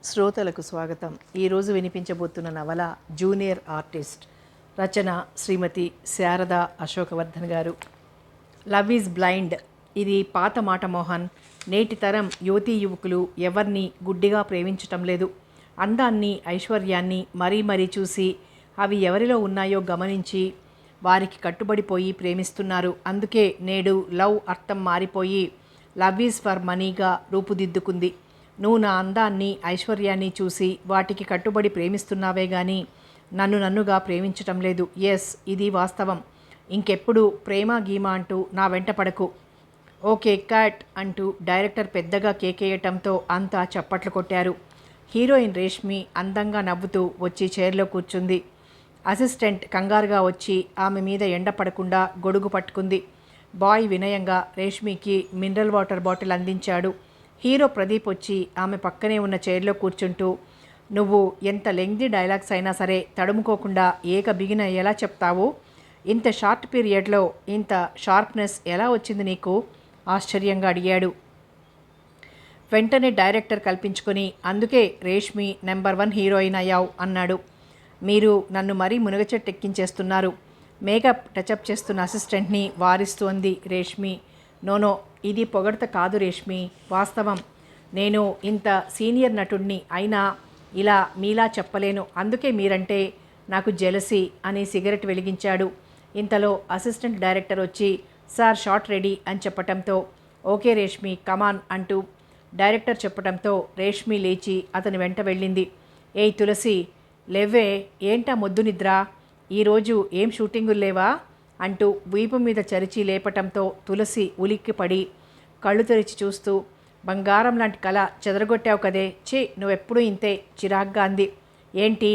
శ్రోతలకు స్వాగతం. ఈరోజు వినిపించబోతున్న నవల జూనియర్ ఆర్టిస్ట్. రచన శ్రీమతి శారద అశోకవర్ధన్ గారు. Love is blind. ఇది పాత మాట మోహన్. నేటి తరం యువతీ యువకులు ఎవరిని గుడ్డిగా ప్రేమించటం లేదు. అందాన్ని, ఐశ్వర్యాన్ని మరీ మరీ చూసి అవి ఎవరిలో ఉన్నాయో గమనించి వారికి కట్టుబడిపోయి ప్రేమిస్తున్నారు. అందుకే నేడు లవ్ అర్థం మారిపోయి లవ్ ఈజ్ ఫర్ మనీగా రూపుదిద్దుకుంది. నువ్వు నా అందాన్ని, ఐశ్వర్యాన్ని చూసి వాటికి కట్టుబడి ప్రేమిస్తున్నావే కానీ నన్నుగా ప్రేమించటం లేదు. ఎస్, ఇది వాస్తవం. ఇంకెప్పుడు ప్రేమ గీమ అంటూ నా వెంట పడకు. ఓకే కట్ అంటూ డైరెక్టర్ పెద్దగా కేకేయటంతో అంతా చప్పట్లు కొట్టారు. హీరోయిన్ రేష్మి అందంగా నవ్వుతూ వచ్చి చైర్లో కూర్చుంది. అసిస్టెంట్ కంగారుగా వచ్చి ఆమె మీద ఎండ పడకుండా గొడుగు పట్టుకుంది. బాయ్ వినయంగా రేష్మికి మినరల్ వాటర్ బాటిల్ అందించాడు. హీరో ప్రదీప్ వచ్చి ఆమె పక్కనే ఉన్న చైర్లో కూర్చుంటూ, నువ్వు ఎంత లెంగ్దీ డైలాగ్స్ అయినా సరే తడుముకోకుండా ఏక బిగిన ఎలా చెప్తావు? ఇంత షార్ట్ పీరియడ్లో ఇంత షార్ప్నెస్ ఎలా వచ్చింది నీకు? ఆశ్చర్యంగా అడిగాడు. వెంటనే డైరెక్టర్ కల్పించుకొని, అందుకే రేష్మి నెంబర్ 1 హీరోయిన్ అయ్యావు అన్నాడు. మీరు నన్ను మరీ మునగచెట్టెక్కించేస్తున్నారు. మేకప్ టచప్ చేస్తున్న అసిస్టెంట్ని వారిస్తూ అంది రేష్మి. నోనో, ఇది పొగడత కాదు రేష్మి, వాస్తవం. నేను ఇంత సీనియర్ నటుడిని అయినా ఇలా మీలా చెప్పలేను. అందుకే మీరంటే నాకు జెలసీ అని సిగరెట్ వెలిగించాడు. ఇంతలో అసిస్టెంట్ డైరెక్టర్ వచ్చి, సార్ షాట్ రెడీ అని చెప్పటంతో, ఓకే రేష్మి కమాన్ అంటూ డైరెక్టర్ చెప్పటంతో రేష్మి లేచి అతని వెంట వెళ్ళింది. ఏయ్ తులసి, లేవే, ఏంటా మొద్దు నిద్ర? ఈరోజు ఏం షూటింగులు లేవా అంటూ వీపు మీద చరిచి లేపటంతో తులసి ఉలిక్కిపడి కళ్ళు తెరిచి చూస్తూ, బంగారం లాంటి కళ చెదరగొట్టావు కదే, ఛీ నువ్వెప్పుడూ ఇంతే చిరాగ్గా అంది. ఏంటి,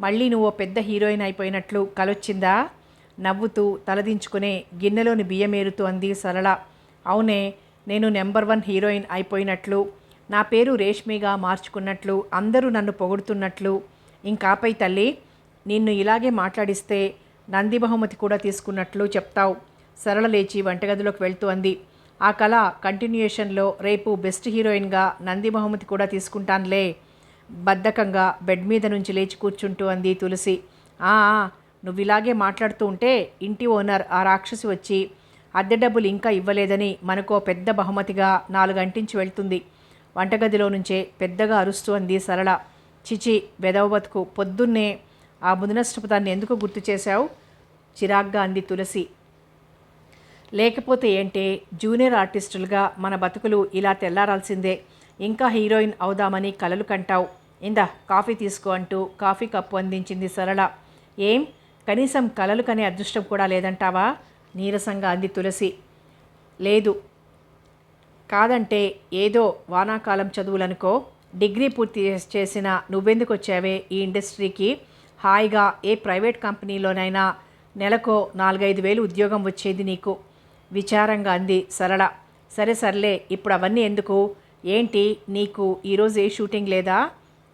మళ్ళీ నువ్వు పెద్ద హీరోయిన్ అయిపోయినట్లు కలొచ్చిందా? నవ్వుతూ తలదించుకునే గిన్నెలోని బియ్యమేరుతూ అంది సరళ. అవునే, నేను నెంబర్ 1 హీరోయిన్ అయిపోయినట్లు, నా పేరు రేష్మిగా మార్చుకున్నట్లు, అందరూ నన్ను పొగుడుతున్నట్లు. ఇంకాపై తల్లి, నిన్ను ఇలాగే మాట్లాడిస్తే నంది బహుమతి కూడా తీసుకున్నట్లు చెప్తావు. సరళ లేచి వంటగదిలోకి వెళ్తూ అంది. ఆ కళ కంటిన్యూయేషన్లో రేపు బెస్ట్ హీరోయిన్గా నంది బహుమతి కూడా తీసుకుంటానులే. బద్ధకంగా బెడ్ మీద నుంచి లేచి కూర్చుంటూ అంది తులసి. నువ్వు ఇలాగే మాట్లాడుతూ ఉంటే ఇంటి ఓనర్ ఆ రాక్షసి వచ్చి అద్దె డబ్బులు ఇంకా ఇవ్వలేదని మనకో పెద్ద బహుమతిగా 4 అంటించి వెళ్తుంది. వంటగదిలో నుంచే పెద్దగా అరుస్తూ అంది సరళ. చిచి వెదవ బతుకు, పొద్దున్నే ఆ ముదనష్టపదాన్ని ఎందుకు గుర్తు చేశావు? చిరాగ్గా అంది తులసి. లేకపోతే ఏంటే, జూనియర్ ఆర్టిస్టులుగా మన బతుకులు ఇలా తెల్లారాల్సిందే. ఇంకా హీరోయిన్ అవుదామని కలలు కంటావు. ఇందా కాఫీ తీసుకో అంటూ కాఫీ కప్పు అందించింది సరళ. ఏం, కనీసం కలలు కనే అదృష్టం కూడా లేదంటావా? నీరసంగా అంది తులసి. లేదు, కాదంటే ఏదో వానాకాలం చదువులనుకో. డిగ్రీ పూర్తి చేసిన నువ్వెందుకు వచ్చావే ఈ ఇండస్ట్రీకి? హాయిగా ఏ ప్రైవేట్ కంపెనీలోనైనా నెలకో 4-5 వేలు ఉద్యోగం వచ్చేది నీకు. విచారంగా అంది సరళ. సర్లే, ఇప్పుడు అవన్నీ ఎందుకు? ఏంటి, నీకు ఈరోజు ఏ షూటింగ్ లేదా?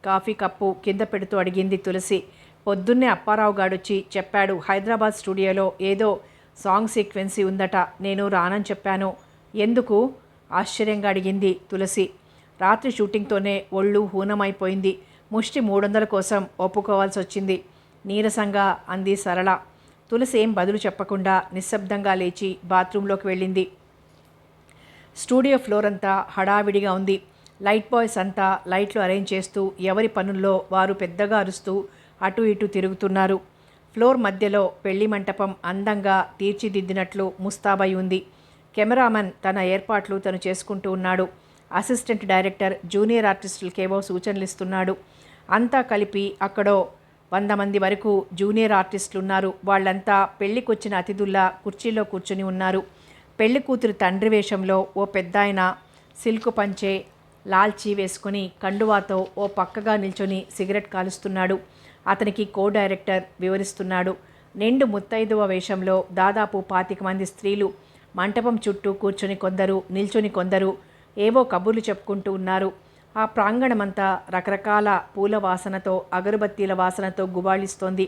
కాఫీ కప్పు కింద పెడుతూ అడిగింది తులసి. పొద్దున్నే అప్పారావు గాడొచ్చి చెప్పాడు, హైదరాబాద్ స్టూడియోలో ఏదో సాంగ్ సీక్వెన్సీ ఉందట. నేను రానని చెప్పాను. ఎందుకు? ఆశ్చర్యంగా అడిగింది తులసి. రాత్రి షూటింగ్తోనే ఒళ్ళు హూనమైపోయింది. ముష్టి 300 కోసం ఒప్పుకోవాల్సి వచ్చింది. నీరసంగా అంది సరళ. తులసి ఏం బదులు చెప్పకుండా నిశ్శబ్దంగా లేచి బాత్రూంలోకి వెళ్ళింది. స్టూడియో ఫ్లోర్ అంతా హడావిడిగా ఉంది. లైట్ బాయ్స్ అంతా లైట్లు అరేంజ్ చేస్తూ ఎవరి పనుల్లో వారు పెద్దగా అరుస్తూ అటు ఇటు తిరుగుతున్నారు. ఫ్లోర్ మధ్యలో పెళ్లి మంటపం అందంగా తీర్చిదిద్దినట్లు ముస్తాబై ఉంది. కెమెరామెన్ తన ఏర్పాట్లు తను చేసుకుంటూ ఉన్నాడు. అసిస్టెంట్ డైరెక్టర్ జూనియర్ ఆర్టిస్టులకేవో సూచనలు ఇస్తున్నాడు. అంతా కలిపి అక్కడో 100 మంది వరకు జూనియర్ ఆర్టిస్టులు ఉన్నారు. వాళ్ళంతా పెళ్లికొచ్చిన అతిథుల్లా కుర్చీలో కూర్చుని ఉన్నారు. పెళ్లి కూతురు తండ్రి వేషంలో ఓ పెద్దాయన సిల్కు పంచే లాల్చీ వేసుకుని కండువాతో ఓ పక్కగా నిల్చొని సిగరెట్ కాలుస్తున్నాడు. అతనికి కో డైరెక్టర్ వివరిస్తున్నాడు. నిండు ముత్తైదువ వేషంలో దాదాపు 25 మంది స్త్రీలు మంటపం చుట్టూ కూర్చొని కొందరు, నిల్చొని కొందరు ఏవో కబుర్లు చెప్పుకుంటూ ఉన్నారు. ఆ ప్రాంగణమంతా రకరకాల పూల వాసనతో, అగరుబత్తీల వాసనతో గుబాళిస్తోంది.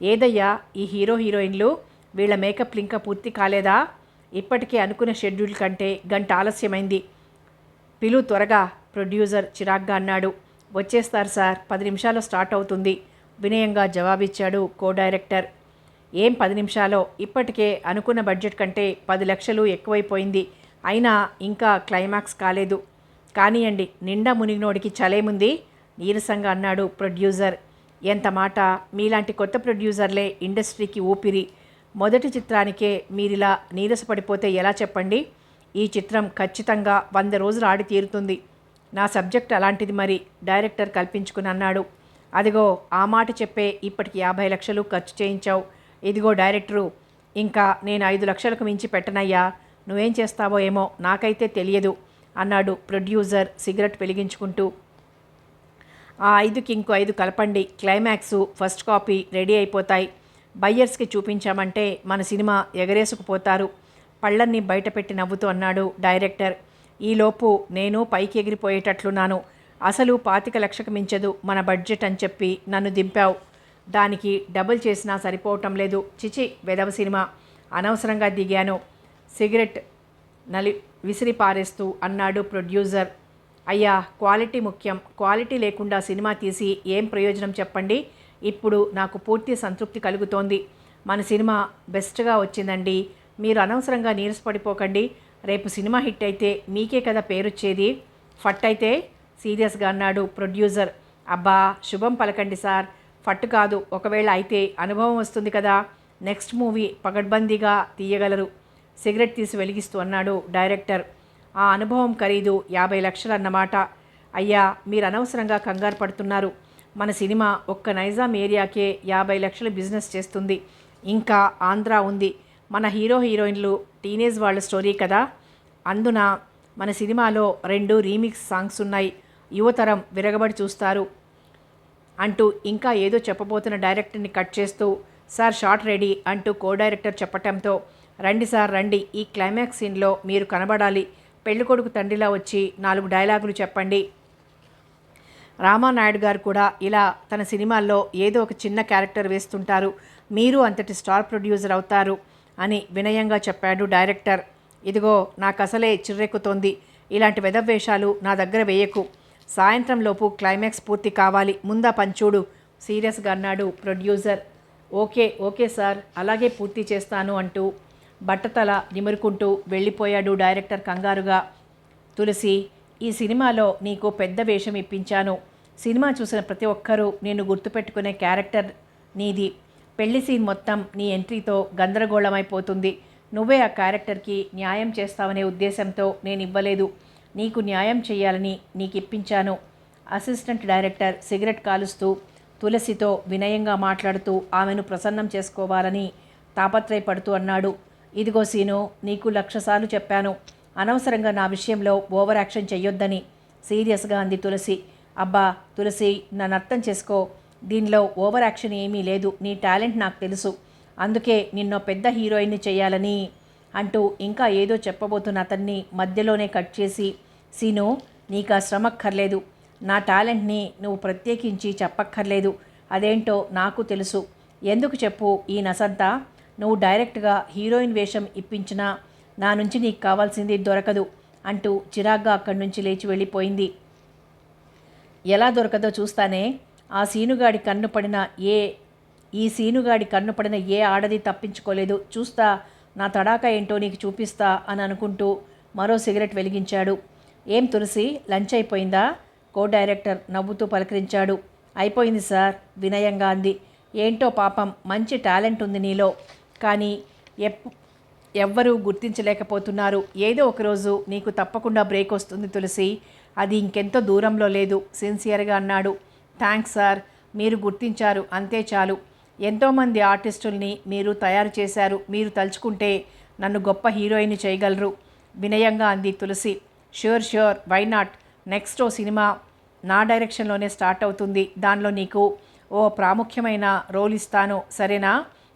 ఏదయ్యా ఈ హీరోయిన్లు, వీళ్ళ మేకప్లు ఇంకా పూర్తి కాలేదా? ఇప్పటికే అనుకున్న షెడ్యూల్ కంటే గంట ఆలస్యమైంది. పిలు త్వరగా, ప్రొడ్యూసర్ చిరాగ్గా అన్నాడు. వచ్చేస్తారు సార్, 10 నిమిషాల్లో స్టార్ట్ అవుతుంది వినయంగా జవాబిచ్చాడు కో డైరెక్టర్. ఏం 10 నిమిషాలో, ఇప్పటికే అనుకున్న బడ్జెట్ కంటే 10 లక్షలు ఎక్కువైపోయింది, అయినా ఇంకా క్లైమాక్స్ కాలేదు. కానియండి, నిండా మునిగినోడికి చలేముంది నీరసంగా అన్నాడు ప్రొడ్యూసర్. ఎంత మాట, మీలాంటి కొత్త ప్రొడ్యూసర్లే ఇండస్ట్రీకి ఊపిరి. మొదటి చిత్రానికే మీరిలా నీరసపడిపోతే ఎలా చెప్పండి? ఈ చిత్రం ఖచ్చితంగా 100 రోజులు ఆడి తీరుతుంది. నా సబ్జెక్ట్ అలాంటిది మరి, డైరెక్టర్ కల్పించుకుని అన్నాడు. అదిగో ఆ మాట చెప్పే ఇప్పటికి 50 లక్షలు ఖర్చు చేయించావు. ఇదిగో డైరెక్టరు, ఇంకా నేను 5 లక్షలకు మించి పెట్టనయ్యా. నువ్వేం చేస్తావో ఏమో నాకైతే తెలియదు అన్నాడు ప్రొడ్యూసర్ సిగరెట్ వెలిగించుకుంటూ. ఆ 5కి ఇంకో 5 కలపండి, క్లైమాక్సు ఫస్ట్ కాపీ రెడీ అయిపోతాయి. బయ్యర్స్కి చూపించామంటే మన సినిమా ఎగరేసుకుపోతారు. పళ్ళన్నీ బయటపెట్టి నవ్వుతూ అన్నాడు డైరెక్టర్. ఈలోపు నేను పైకి ఎగిరిపోయేటట్లున్నాను. అసలు 25 లక్షకు మించదు మన బడ్జెట్ అని చెప్పి నన్ను దింపావు. దానికి డబుల్ చేసినా సరిపోవటం లేదు. చిచి, వెదవ సినిమా, అనవసరంగా దిగాను. సిగరెట్ విసిరి పారేస్తూ అన్నాడు ప్రొడ్యూసర్. అయ్యా, క్వాలిటీ ముఖ్యం. క్వాలిటీ లేకుండా సినిమా తీసి ఏం ప్రయోజనం చెప్పండి? ఇప్పుడు నాకు పూర్తి సంతృప్తి కలుగుతోంది. మన సినిమా బెస్ట్గా వచ్చిందండి. మీరు అనవసరంగా నీరసపడిపోకండి. రేపు సినిమా హిట్ అయితే మీకే కదా పేరొచ్చేది. ఫట్ అయితే సీరియస్గా అన్నాడు ప్రొడ్యూసర్. అబ్బా, శుభం పలకండి సార్. ఫట్ కాదు, ఒకవేళ అయితే అనుభవం వస్తుంది కదా. నెక్స్ట్ మూవీ పగడ్బందీగా తీయగలరు. సిగరెట్ తీసి వెలిగిస్తూ అన్నాడు డైరెక్టర్. ఆ అనుభవం ఖరీదు 50 లక్షలు అన్నమాట. అయ్యా, మీరు అనవసరంగా కంగారు పడుతున్నారు. మన సినిమా ఒక్క నైజాం ఏరియాకే 50 లక్షలు బిజినెస్ చేస్తుంది. ఇంకా ఆంధ్ర ఉంది. మన హీరో హీరోయిన్లు టీనేజ్ వాళ్ళ స్టోరీ కదా. అందున మన సినిమాలో 2 రీమిక్స్ సాంగ్స్ ఉన్నాయి. యువతరం విరగబడి చూస్తారు అంటూ ఇంకా ఏదో చెప్పబోతున్న డైరెక్టర్ని కట్ చేస్తూ, సార్ షార్ట్ రెడీ అంటూ కో డైరెక్టర్ చెప్పటంతో, రండి సార్ రండి, ఈ క్లైమాక్స్ సీన్లో మీరు కనబడాలి. పెళ్ళికొడుకు తండ్రిలా వచ్చి 4 డైలాగులు చెప్పండి. రామానాయుడు గారు కూడా ఇలా తన సినిమాల్లో ఏదో ఒక చిన్న క్యారెక్టర్ వేస్తుంటారు. మీరు అంతటి స్టార్ ప్రొడ్యూసర్ అవుతారు అని వినయంగా చెప్పాడు డైరెక్టర్. ఇదిగో నాకు అసలే చిర్రెక్కుతోంది. ఇలాంటి వెధవేషాలు నా దగ్గర వేయకు. సాయంత్రంలోపు క్లైమాక్స్ పూర్తి కావాలి. ముందా పంచూడు సీరియస్గా అన్నాడు ప్రొడ్యూసర్. ఓకే ఓకే సార్, అలాగే పూర్తి చేస్తాను అంటూ బట్టతల నిమురుకుంటూ వెళ్ళిపోయాడు డైరెక్టర్ కంగారుగా. తులసి, ఈ సినిమాలో నీకు పెద్ద వేషం ఇప్పించాను. సినిమా చూసిన ప్రతి ఒక్కరూ నేను గుర్తుపెట్టుకునే క్యారెక్టర్ నీది. పెళ్లి సీన్ మొత్తం నీ ఎంట్రీతో గందరగోళమైపోతుంది. నువ్వే ఆ క్యారెక్టర్కి న్యాయం చేస్తావనే ఉద్దేశంతో నేను ఇవ్వలేదు, నీకు న్యాయం చేయాలని నీకు ఇప్పించాను. అసిస్టెంట్ డైరెక్టర్ సిగరెట్ కాలుస్తూ తులసితో వినయంగా మాట్లాడుతూ ఆమెను ప్రసన్నం చేసుకోవాలని తాపత్రయపడుతూ అన్నాడు. ఇదిగో సీను, నీకు 1,00,000 సార్లు చెప్పాను, అనవసరంగా నా విషయంలో ఓవర్ యాక్షన్ చెయ్యొద్దని సీరియస్గా అంది తులసి. అబ్బా తులసి, నన్ను అర్థం చేసుకో. దీనిలో ఓవర్ యాక్షన్ ఏమీ లేదు. నీ టాలెంట్ నాకు తెలుసు. అందుకే నిన్నో పెద్ద హీరోయిన్ని చేయాలని అంటూ ఇంకా ఏదో చెప్పబోతున్న అతన్ని మధ్యలోనే కట్ చేసి, సీను, నీకు ఆ శ్రమక్కర్లేదు. నా టాలెంట్ని నువ్వు ప్రత్యేకించి చెప్పక్కర్లేదు. అదేంటో నాకు తెలుసు. ఎందుకు చెప్పు ఈ నసంతా? నువ్వు డైరెక్ట్గా హీరోయిన్ వేషం ఇప్పించినా నా నుంచి నీకు కావాల్సింది దొరకదు అంటూ చిరాగ్గా అక్కడి నుంచి లేచి వెళ్ళిపోయింది. ఎలా దొరకదో చూస్తానే. ఈ సీనుగాడి కన్ను పడిన ఏ ఆడది తప్పించుకోలేదు. చూస్తా, నా తడాకా ఏంటో నీకు చూపిస్తా అని అనుకుంటూ మరో సిగరెట్ వెలిగించాడు. ఏం తులసి, లంచ్ అయిపోయిందా? కో డైరెక్టర్ నవ్వుతూ పలకరించాడు. అయిపోయింది సార్, వినయంగా అంది. ఏంటో పాపం, మంచి టాలెంట్ ఉంది నీలో, కానీ ఎవ్వరూ గుర్తించలేకపోతున్నారు. ఏదో ఒకరోజు నీకు తప్పకుండా బ్రేక్ వస్తుంది తులసి. అది ఇంకెంతో దూరంలో లేదు సిన్సియర్గా అన్నాడు. థ్యాంక్స్ సార్, మీరు గుర్తించారు అంతే చాలు. ఎంతోమంది ఆర్టిస్టుల్ని మీరు తయారు చేశారు. మీరు తలుచుకుంటే నన్ను గొప్ప హీరోయిన్ చేయగలరు వినయంగా అంది Tulasi. Sure sure, why not. Next ఓ సినిమా నా డైరెక్షన్లోనే స్టార్ట్ అవుతుంది. దానిలో నీకు ఓ ప్రాముఖ్యమైన రోల్ ఇస్తాను, సరేనా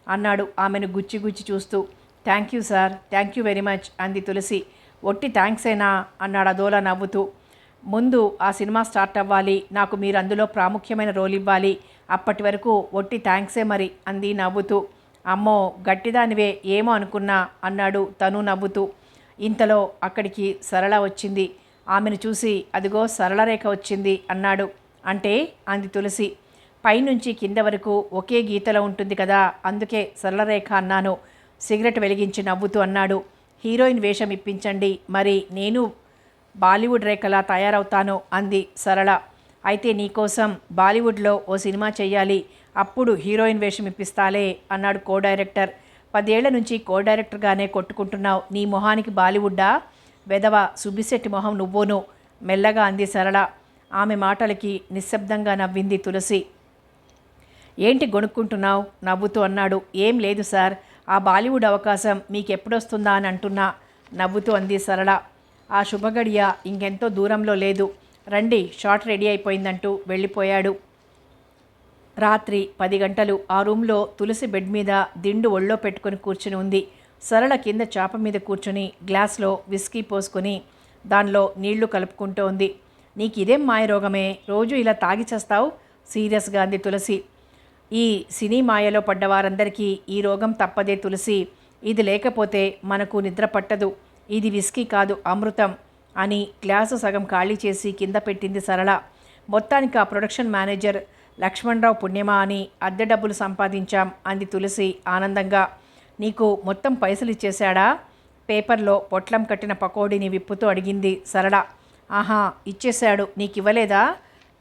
అన్నాడు ఆమెను గుచ్చి గుచ్చి చూస్తూ. Thank you sir, thank you very much అంది తులసి. ఒట్టి థ్యాంక్సేనా అన్నాడు అదోలా నవ్వుతూ. ముందు ఆ సినిమా స్టార్ట్ అవ్వాలి, నాకు మీరు అందులో ప్రాముఖ్యమైన రోల్ ఇవ్వాలి. అప్పటి వరకు ఒట్టి థ్యాంక్సే మరి అంది నవ్వుతూ. అమ్మో గట్టిదానివే, ఏమో అనుకున్నా అన్నాడు తను నవ్వుతూ. ఇంతలో అక్కడికి సరళ వచ్చింది. ఆమెను చూసి, అదిగో సరళరేఖ వచ్చింది అన్నాడు. అంటే అంది తులసి. పైనుంచి కింద వరకు ఒకే గీతలో ఉంటుంది కదా, అందుకే సరళరేఖ అన్నాను. సిగరెట్ వెలిగించి నవ్వుతూ అన్నాడు. హీరోయిన్ వేషం ఇప్పించండి, మరి నేను బాలీవుడ్ రేఖలా తయారవుతాను అంది సరళ. అయితే నీకోసం బాలీవుడ్లో ఓ సినిమా చెయ్యాలి, అప్పుడు హీరోయిన్ వేషం ఇప్పిస్తాలే అన్నాడు కో డైరెక్టర్. 10 ఏళ్ల నుంచి కో డైరెక్టర్గానే కొట్టుకుంటున్నావు, నీ మొహానికి బాలీవుడ్డా? వెధవ సుబ్బిశెట్టి మొహం నువ్వును మెల్లగా అంది సరళ. ఆమె మాటలకి నిశ్శబ్దంగా నవ్వింది తులసి. ఏంటి గొణుక్కుంటున్నావు నవ్వుతూ అన్నాడు. ఏం లేదు సార్, ఆ బాలీవుడ్ అవకాశం మీకెప్పుడొస్తుందా అని అంటున్నా నవ్వుతూ అంది సరళ. ఆ శుభగడియ ఇంకెంతో దూరంలో లేదు, రండి షాట్ రెడీ అయిపోయిందంటూ వెళ్ళిపోయాడు. రాత్రి 10 గంటలు. ఆ రూమ్లో తులసి బెడ్ మీద దిండు ఒళ్ళో పెట్టుకుని కూర్చుని ఉంది. సరళ కింద చాప మీద కూర్చుని గ్లాస్లో విస్కీ పోసుకొని దానిలో నీళ్లు కలుపుకుంటూ ఉంది. నీకు ఇదేం మాయరోగమే, రోజు ఇలా తాగి చేస్తావు సీరియస్గా అంది తులసి. ఈ సినీ మాయలో పడ్డవారందరికీ ఈ రోగం తప్పదే తులసి, ఇది లేకపోతే మనకు నిద్ర పట్టదు. ఇది విస్కీ కాదు, అమృతం అని గ్లాసు సగం ఖాళీ చేసి కింద పెట్టింది సరళ. మొత్తానికి ఆ ప్రొడక్షన్ మేనేజర్ లక్ష్మణరావు పుణ్యమా అని అద్దె డబ్బులు సంపాదించాం అంది తులసి ఆనందంగా. నీకు మొత్తం పైసలు ఇచ్చేశాడా? పేపర్లో పొట్లం కట్టిన పకోడీని విప్పుతూ అడిగింది సరళ. ఆహా ఇచ్చేశాడు, నీకు ఇవ్వలేదా?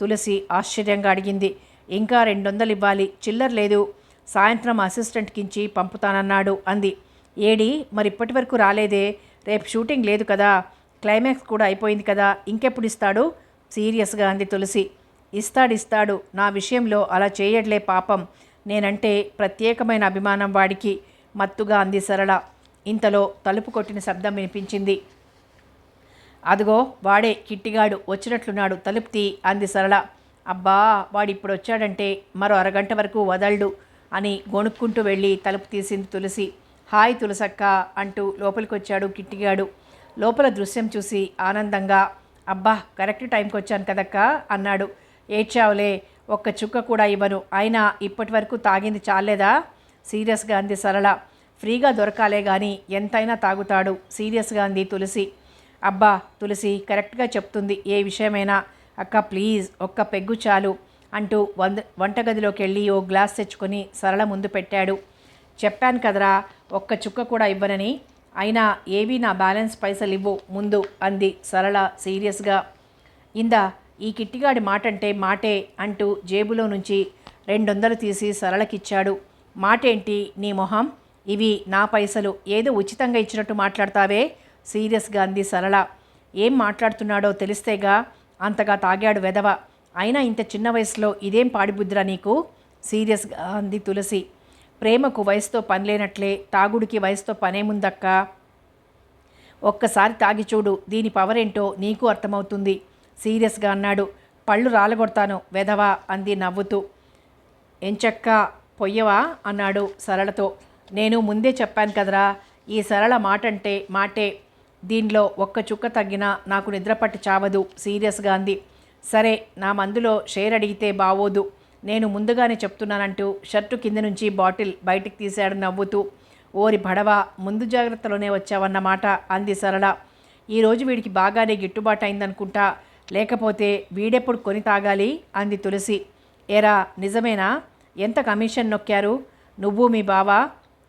తులసి ఆశ్చర్యంగా అడిగింది. ఇంకా 200 ఇవ్వాలి, చిల్లర లేదు, సాయంత్రం అసిస్టెంట్కించి పంపుతానన్నాడు అంది. ఏడి మరి ఇప్పటి వరకు రాలేదే? రేపు షూటింగ్ లేదు కదా, క్లైమాక్స్ కూడా అయిపోయింది కదా, ఇంకెప్పుడు ఇస్తాడు సీరియస్గా అంది తులసి. ఇస్తాడు, నా విషయంలో అలా చేయడ్లే పాపం, నేనంటే ప్రత్యేకమైన అభిమానం వాడికి మత్తుగా అంది సరళ. ఇంతలో తలుపు కొట్టిన శబ్దం వినిపించింది. అదిగో వాడే కిట్టిగాడు వచ్చినట్లున్నాడు, తలుపు తీ అంది సరళ. అబ్బా వాడిప్పుడు వచ్చాడంటే మరో అరగంట వరకు వదల్డు అని గొణుక్కుంటూ వెళ్ళి తలుపు తీసింది తులసి. హాయ్ తులసక్క అంటూ లోపలికొచ్చాడు కిట్టిగాడు. లోపల దృశ్యం చూసి ఆనందంగా అబ్బా కరెక్ట్ టైంకి వచ్చాను కదక్కా అన్నాడు. ఏడ్చావులే, ఒక్క చుక్క కూడా ఇవ్వను, అయినా ఇప్పటి వరకు తాగింది చాలేదా సీరియస్గా అంది సరళ. ఫ్రీగా దొరకాలే గాని ఎంతైనా తాగుతాడు సీరియస్గా అంది తులసి. అబ్బా తులసి కరెక్ట్గా చెప్తుంది ఏ విషయమైనా, అక్క ప్లీజ్ ఒక్క పెగ్గు చాలు అంటూ వంటగదిలోకి వెళ్ళి ఓ గ్లాస్ తెచ్చుకొని సరళ ముందు పెట్టాడు. చెప్పాను కదరా ఒక్క చుక్క కూడా ఇవ్వనని, అయినా ఏవి నా బ్యాలెన్స్ పైసలు ఇవ్వు ముందు అంది సరళ సీరియస్గా. ఇందా ఈ కిట్టిగాడి మాటంటే మాటే అంటూ జేబులో నుంచి 200 తీసి సరళకిచ్చాడు. మాటేంటి నీ మొహం, ఇవి నా పైసలు, ఏదో ఉచితంగా ఇచ్చినట్టు మాట్లాడతావే సీరియస్గా అంది సరళ. ఏం మాట్లాడుతున్నాడో తెలిస్తేగా, అంతగా తాగాడు వెధవ, అయినా ఇంత చిన్న వయసులో ఇదేం పాడిబుద్ధిరా నీకు సీరియస్గా అంది తులసి. ప్రేమకు వయసుతో పనిలేనట్లే తాగుడికి వయసుతో పనేముందక్క, ఒక్కసారి తాగి చూడు, దీని పవర్ ఏంటో నీకు అర్థమవుతుంది సీరియస్గా అన్నాడు. పళ్ళు రాలగొడతాను వెధవా అంది నవ్వుతూ. ఎంచక్క పొయ్యవా అన్నాడు సరళతో. నేను ముందే చెప్పాను కదరా, ఈ సరళ మాటంటే మాటే, దీనిలో ఒక్క చుక్క తగ్గినా నాకు నిద్రపట్టి చావదు సీరియస్గా అంది. సరే నా మందులో షేర్ అడిగితే బావోదు, నేను ముందుగానే చెప్తున్నానంటూ షర్టు కింద నుంచి బాటిల్ బయటికి తీశాడు నవ్వుతూ. ఓరి బడవ, ముందు జాగ్రత్తలోనే వచ్చావన్నమాట అంది సరళ. ఈరోజు వీడికి బాగానే గిట్టుబాటు అయిందనుకుంటా, లేకపోతే వీడెప్పుడు కొని తాగాలి అంది తులసి. ఏరా నిజమేనా, ఎంత కమిషన్ నొక్కారు నువ్వు మీ బావా?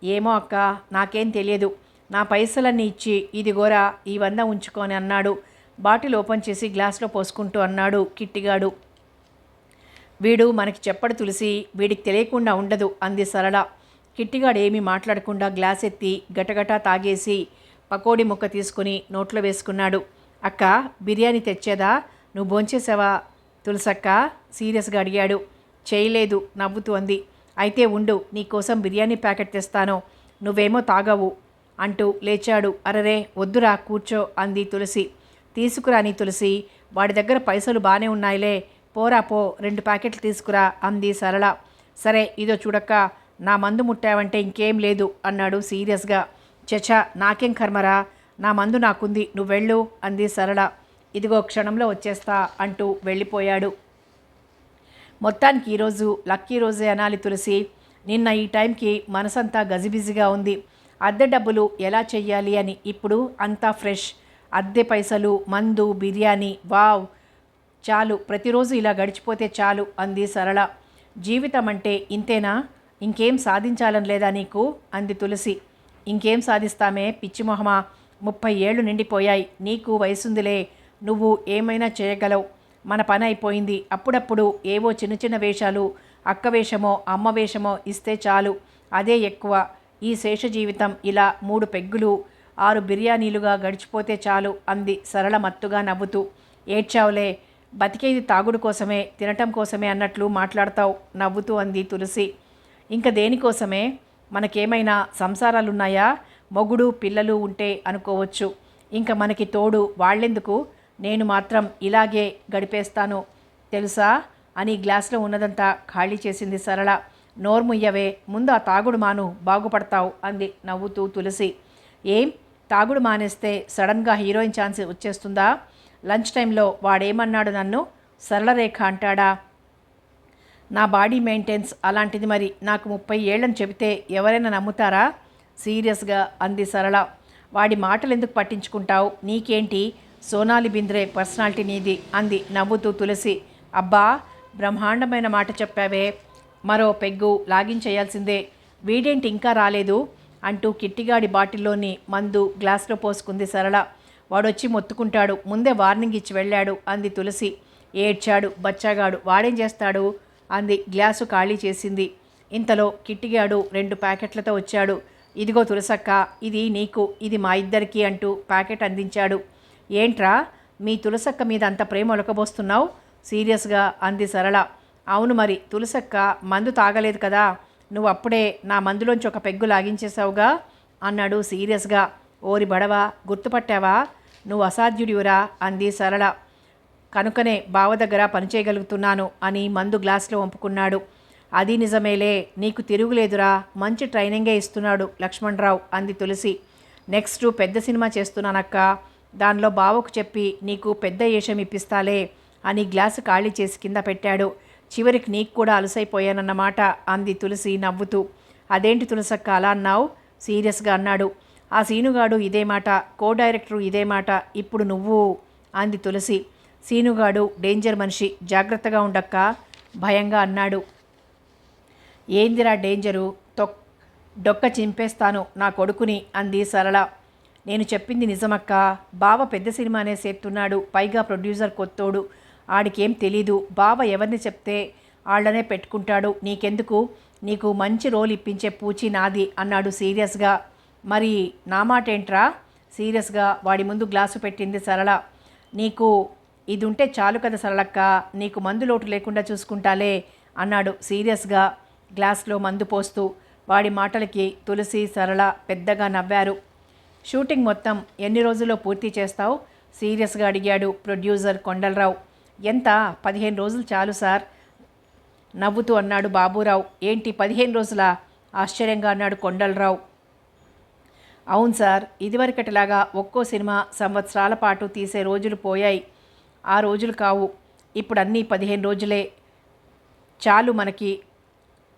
ఏమో అక్క నాకేం తెలియదు, నా పైసలన్నీ ఇచ్చి ఇదిగోరా ఈ 100 ఉంచుకొని అన్నాడు. బాటిల్ ఓపెన్ చేసి గ్లాస్లో పోసుకుంటూ అన్నాడు కిట్టిగాడు. వీడు మనకి చెప్పడు తులసి, వీడికి తెలియకుండా ఉండదు అంది సరళ. కిట్టిగాడు ఏమీ మాట్లాడకుండా గ్లాస్ ఎత్తి గటగటా తాగేసి పకోడీ ముక్క తీసుకుని నోట్లో వేసుకున్నాడు. అక్క బిర్యానీ తెచ్చేదా, నువ్వు భోంచేసావా తులసక్క సీరియస్గా అడిగాడు. చేయలేదు నవ్వుతూ అంది. అయితే ఉండు, నీకోసం బిర్యానీ ప్యాకెట్ తెస్తాను, నువ్వేమో తాగవు అంటూ లేచాడు. అరరే వద్దురా కూర్చో అంది తులసి. తీసుకురాని తులసి, వాడి దగ్గర పైసలు బాగానే ఉన్నాయిలే, పోరా పో 2 ప్యాకెట్లు తీసుకురా అంది సరళ. సరే ఇదో చూడక్క, నా మందు ముట్టావంటే ఇంకేం లేదు అన్నాడు సీరియస్గా. చచా నాకేం కర్మరా, నా మందు నాకుంది, నువ్వెళ్ళు అంది సరళ. ఇదిగో క్షణంలో వచ్చేస్తా అంటూ వెళ్ళిపోయాడు. మొత్తానికి ఈరోజు లక్కీ రోజే అనాలి తులసి. నిన్న ఈ టైంకి మనసంతా గజిబిజిగా ఉంది, అద్దె డబ్బులు ఎలా చెయ్యాలి అని. ఇప్పుడు అంతా ఫ్రెష్, అద్దె పైసలు, మందు, బిర్యానీ, వావ్ చాలు, ప్రతిరోజు ఇలా గడిచిపోతే చాలు అంది సరళ. జీవితం అంటే ఇంతేనా? ఇంకేం సాధించాలని లేదా నీకు? అంది తులసి. ఇంకేం సాధిస్తామే పిచ్చిమొహమా, 30 ఏళ్ళు నిండిపోయాయి, నీకు వయసుందిలే, నువ్వు ఏమైనా చేయగలవు, మన పని అయిపోయింది. అప్పుడప్పుడు ఏవో చిన్న చిన్న వేషాలు, అక్క వేషమో అమ్మ వేషమో ఇస్తే చాలు, అదే ఎక్కువ. ఈ శేష జీవితం ఇలా 3 పెగ్గులు 6 బిర్యానీలుగా గడిచిపోతే చాలు అంది సరళ మత్తుగా నవ్వుతూ. ఏడ్చావులే, బతికేది తాగుడు కోసమే, తినటం కోసమే అన్నట్లు మాట్లాడతావు నవ్వుతూ అంది తులసి. ఇంక దేనికోసమే? మనకేమైనా సంసారాలున్నాయా? మొగుడు పిల్లలు ఉంటే అనుకోవచ్చు, ఇంక మనకి తోడు వాళ్ళెందుకు? నేను మాత్రం ఇలాగే గడిపేస్తాను తెలుసా అని గ్లాస్లో ఉన్నదంతా ఖాళీ చేసింది సరళ. నోర్ముయ్యవే, ముందు ఆ తాగుడు మాను, బాగుపడతావు అంది నవ్వుతూ తులసి. ఏం, తాగుడు మానేస్తే సడన్గా హీరోయిన్ ఛాన్స్ వచ్చేస్తుందా? లంచ్ టైంలో వాడేమన్నాడు నన్ను? సరళరేఖ అంటాడా? నా బాడీ మెయింటెన్స్ అలాంటిది, మరి నాకు 30 ఏళ్ళని చెబితే ఎవరైనా నమ్ముతారా? సీరియస్గా అంది సరళ. వాడి మాటలు ఎందుకు పట్టించుకుంటావు, నీకేంటి, సోనాలి బింద్రే పర్సనాలిటీ నీది అంది నవ్వుతూ తులసి. అబ్బా, బ్రహ్మాండమైన మాట చెప్పావే, మరో పెగ్గు లాగించేయాల్సిందే. వీడేంటి ఇంకా రాలేదు అంటూ కిట్టిగాడి బాటిల్లోని మందు గ్లాస్లో పోసుకుంది సరళ. వాడొచ్చి మొత్తుకుంటాడు, ముందే వార్నింగ్ ఇచ్చి వెళ్ళాడు అంది తులసి. ఏడ్చాడు బచ్చాగాడు, వాడేం చేస్తాడు అంది గ్లాసు ఖాళీ చేసింది. ఇంతలో కిట్టిగాడు 2 ప్యాకెట్లతో వచ్చాడు. ఇదిగో తులసక్క, ఇది నీకు, ఇది మా ఇద్దరికి అంటూ ప్యాకెట్ అందించాడు. ఏంట్రా, మీ తులసక్క మీద అంత ప్రేమ ఒలకబోస్తున్నావు? సీరియస్గా అంది సరళ. అవును మరి, తులసక్క మందు తాగలేదు కదా, నువ్వు అప్పుడే నా మందులోంచి ఒక పెగ్గు లాగించేశావుగా అన్నాడు సీరియస్గా. ఓరి బడవా, గుర్తుపట్టావా? నువ్వు అసాధ్యుడివురా అంది సరళ. కనుకనే బావ దగ్గర పనిచేయగలుగుతున్నాను అని మందు గ్లాసులో వంపుకున్నాడు. అది నిజమేలే, నీకు తిరుగులేదురా, మంచి ట్రైనింగే ఇస్తున్నాడు లక్ష్మణరావు అంది తులసి. నెక్స్ట్ పెద్ద సినిమా చేస్తున్నానక్క, దానిలో బావకు చెప్పి నీకు పెద్ద ఏషం ఇప్పిస్తాలే అని గ్లాసు ఖాళీ చేసి కింద పెట్టాడు. చివరికి నీకు కూడా అలసైపోయానన్నమాట అంది తులసి నవ్వుతూ. అదేంటి తులసక్క అలా అన్నావు? సీరియస్గా అన్నాడు. ఆ సీనుగాడు ఇదే మాట, కో డైరెక్టరు ఇదే మాట, ఇప్పుడు నువ్వు అంది తులసి. సీనుగాడు డేంజర్ మనిషి, జాగ్రత్తగా ఉండక్క భయంగా అన్నాడు. ఏందిరా డేంజరు, డొక్క చింపేస్తాను నా కొడుకుని అంది సరళ. నేను చెప్పింది నిజమక్క, బావ పెద్ద సినిమానే చేస్తున్నాడు, పైగా ప్రొడ్యూసర్ కొత్తోడు, ఆడికేం తెలీదు, బావ ఎవరిని చెప్తే వాళ్ళనే పెట్టుకుంటాడు, నీకెందుకు, నీకు మంచి రోల్ ఇప్పించే పూచి నాది అన్నాడు సీరియస్గా. మరి నా మాట ఏంట్రా? సీరియస్గా వాడి ముందు గ్లాసు పెట్టింది సరళ. నీకు ఇది ఉంటే చాలు కదా సరళక్క, నీకు మందు లోటు లేకుండా చూసుకుంటాలే అన్నాడు సీరియస్గా గ్లాస్లో మందు పోస్తూ. వాడి మాటలకి తులసి సరళ పెద్దగా నవ్వారు. షూటింగ్ మొత్తం ఎన్ని రోజుల్లో పూర్తి చేస్తావు సీరియస్గా అడిగాడు ప్రొడ్యూసర్ కొండలరావు. ఎంత, 15 రోజులు చాలు సార్ నవ్వుతూ అన్నాడు బాబూరావు. ఏంటి 15 రోజులా ఆశ్చర్యంగా అన్నాడు కొండలరావు. అవును సార్, ఇదివరకటిలాగా ఒక్కో సినిమా సంవత్సరాల పాటు తీసే రోజులు పోయాయి, ఆ రోజులు కావు, ఇప్పుడు అన్నీ 15 రోజులే చాలు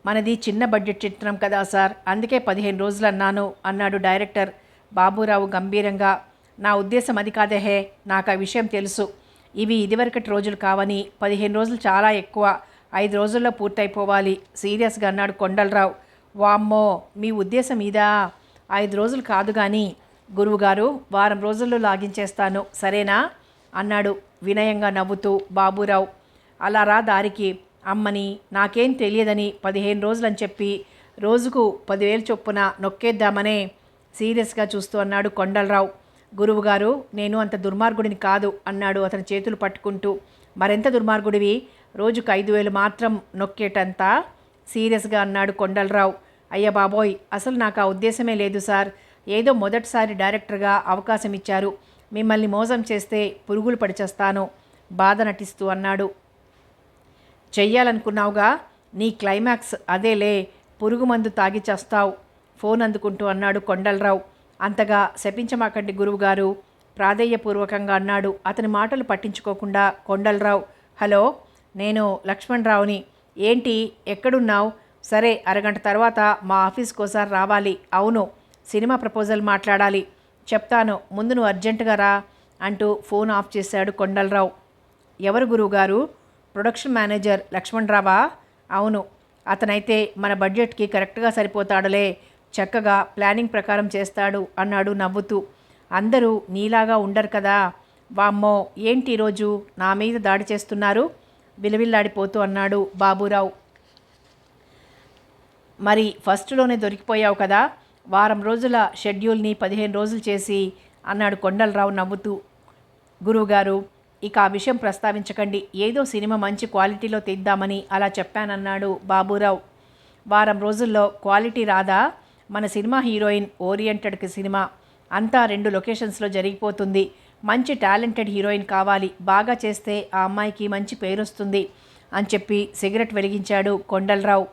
మనది చిన్న బడ్జెట్ చిత్రం కదా సార్, అందుకే 15 రోజులు అన్నాను అన్నాడు డైరెక్టర్ బాబూరావు గంభీరంగా. నా ఉద్దేశం అది కాదేహే, నాకు ఆ విషయం తెలుసు, ఇవి ఇదివరకటి రోజులు కావని, 15 రోజులు చాలా ఎక్కువ, 5 రోజుల్లో పూర్తయిపోవాలి సీరియస్గా అన్నాడు కొండలరావు. వామ్మో, మీ ఉద్దేశం ఇదా? 5 రోజులు కాదు కానీ గురువుగారు, వారం రోజుల్లో లాగించేస్తాను సరేనా అన్నాడు వినయంగా నవ్వుతూ బాబూరావు. అలా రా దారికి, అమ్మని నాకేం తెలియదని 15 రోజులని చెప్పి రోజుకు 10,000 చొప్పున నొక్కేద్దామనే సీరియస్గా చూస్తూ అన్నాడు కొండలరావు. గురువుగారు, నేను అంత దుర్మార్గుడిని కాదు అన్నాడు అతని చేతులు పట్టుకుంటూ. మరెంత దుర్మార్గుడివి, రోజుకు 5,000 మాత్రం నొక్కేటంతా సీరియస్గా అన్నాడు కొండలరావు. అయ్య బాబోయ్, అసలు నాకు ఆ ఉద్దేశమే లేదు సార్, ఏదో మొదటిసారి డైరెక్టర్గా అవకాశం ఇచ్చారు, మిమ్మల్ని మోసం చేస్తే పురుగులు పడిచేస్తాను బాధ నటిస్తూ అన్నాడు. చెయ్యాలనుకున్నావుగా, నీ క్లైమాక్స్ అదేలే, పురుగు మందు తాగి చస్తావు ఫోన్ అందుకుంటూ అన్నాడు కొండలరావు. అంతగా శపించమాకండి గురువుగారు ప్రాధేయపూర్వకంగా అన్నాడు. అతని మాటలు పట్టించుకోకుండా కొండలరావు. హలో, నేను లక్ష్మణరావుని. ఏంటి, ఎక్కడున్నావు? సరే, అరగంట తర్వాత మా ఆఫీస్కోసారి రావాలి. అవును, సినిమా ప్రపోజల్ మాట్లాడాలి, చెప్తాను, ముందు నువ్వు అర్జెంటుగా రా అంటూ ఫోన్ ఆఫ్ చేశాడు కొండలరావు. ఎవరు గురువుగారు? ప్రొడక్షన్ మేనేజర్ లక్ష్మణరావా? అవును. అతనైతే మన బడ్జెట్కి కరెక్ట్గా సరిపోతాడులే, చక్కగా ప్లానింగ్ ప్రకారం చేస్తాడు అన్నాడు నవ్వుతూ. అందరూ నీలాగా ఉండరు కదా. వామ్మో, ఏంటి ఈరోజు నా మీద దాడి చేస్తున్నారు? విలవిల్లాడిపోతూ అన్నాడు బాబురావు. మరి ఫస్ట్లోనే దొరికిపోయావు కదా, వారం రోజుల షెడ్యూల్ని 15 రోజులు చేసి అన్నాడు కొండలరావు నవ్వుతూ. గురువుగారు, ఇక ఆ విషయం ప్రస్తావించకండి. ఏదో సినిమా మంచి క్వాలిటీలో తీద్దామని అలా చెప్పానన్నాడు బాబురావు. వారం రోజుల్లో క్వాలిటీ రాదా? మన సినిమా హీరోయిన్ ఓరియంటెడ్ సినిమా, అంతా 2 లొకేషన్స్లో జరిగిపోతుంది. మంచి టాలెంటెడ్ హీరోయిన్ కావాలి, బాగా చేస్తే ఆ అమ్మాయికి మంచి పేరొస్తుంది అని చెప్పి సిగరెట్ వెలిగించాడు కొండలరావు.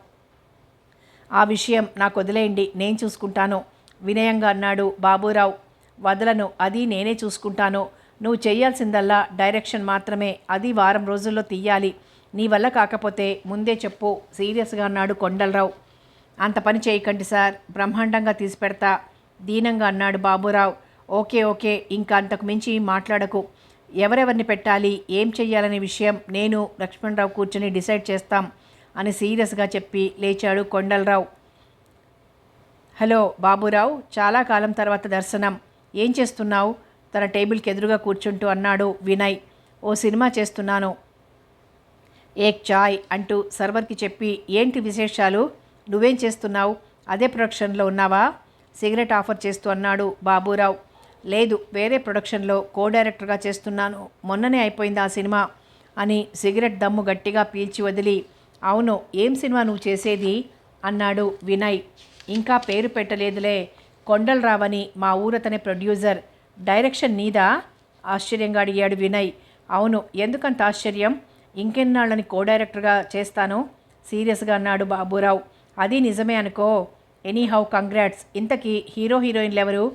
ఆ విషయం నాకు వదిలేయండి, నేను చూసుకుంటాను వినయంగా అన్నాడు బాబురావు. వదలను, అది నేనే చూసుకుంటాను. నువ్వు చేయాల్సిందల్లా డైరెక్షన్ మాత్రమే, అది వారం రోజుల్లో తీయాలి. నీ వల్ల కాకపోతే ముందే చెప్పు సీరియస్గా అన్నాడు కొండలరావు. అంత పని చేయకండి సార్, బ్రహ్మాండంగా తీసి పెడతా దీనంగా అన్నాడు బాబురావు. ఓకే ఓకే, ఇంకా అంతకు మించి మాట్లాడకు. ఎవరెవరిని పెట్టాలి, ఏం చెయ్యాలనే విషయం నేను లక్ష్మణరావు కూర్చొని డిసైడ్ చేస్తాం అని సీరియస్గా చెప్పి లేచాడు కొండలరావు. హలో బాబురావు, చాలా కాలం తర్వాత దర్శనం. ఏం చేస్తున్నావు? తన టేబుల్కి ఎదురుగా కూర్చుంటూ అన్నాడు వినయ్. ఓ సినిమా చేస్తున్నాను, ఏక్ చాయ్ అంటూ సర్వర్కి చెప్పి. ఏంటి విశేషాలు? నువ్వేం చేస్తున్నావు? అదే ప్రొడక్షన్లో ఉన్నావా? సిగరెట్ ఆఫర్ చేస్తూ అన్నాడు బాబురావు. లేదు, వేరే ప్రొడక్షన్లో కో డైరెక్టర్గా చేస్తున్నాను, మొన్ననే అయిపోయింది ఆ సినిమా అని సిగరెట్ దమ్ము గట్టిగా పీల్చి వదిలి. అవును, ఏం సినిమా నువ్వు చేసేది అన్నాడు వినయ్. ఇంకా పేరు పెట్టలేదులే, కొండలరావని మా ఊరతనే ప్రొడ్యూసర్. డైరెక్షన్ నీదా? ఆశ్చర్యంగా అడిగాడు వినయ్. అవును, ఎందుకంత ఆశ్చర్యం? ఇంకెన్నాళ్ళని కో డైరెక్టర్గా చేస్తాను సీరియస్గా అన్నాడు బాబురావు. అది నిజమే అనుకో. Anyhow congrats. ఇంతకీ హీరో హీరోయిన్లు ఎవరు?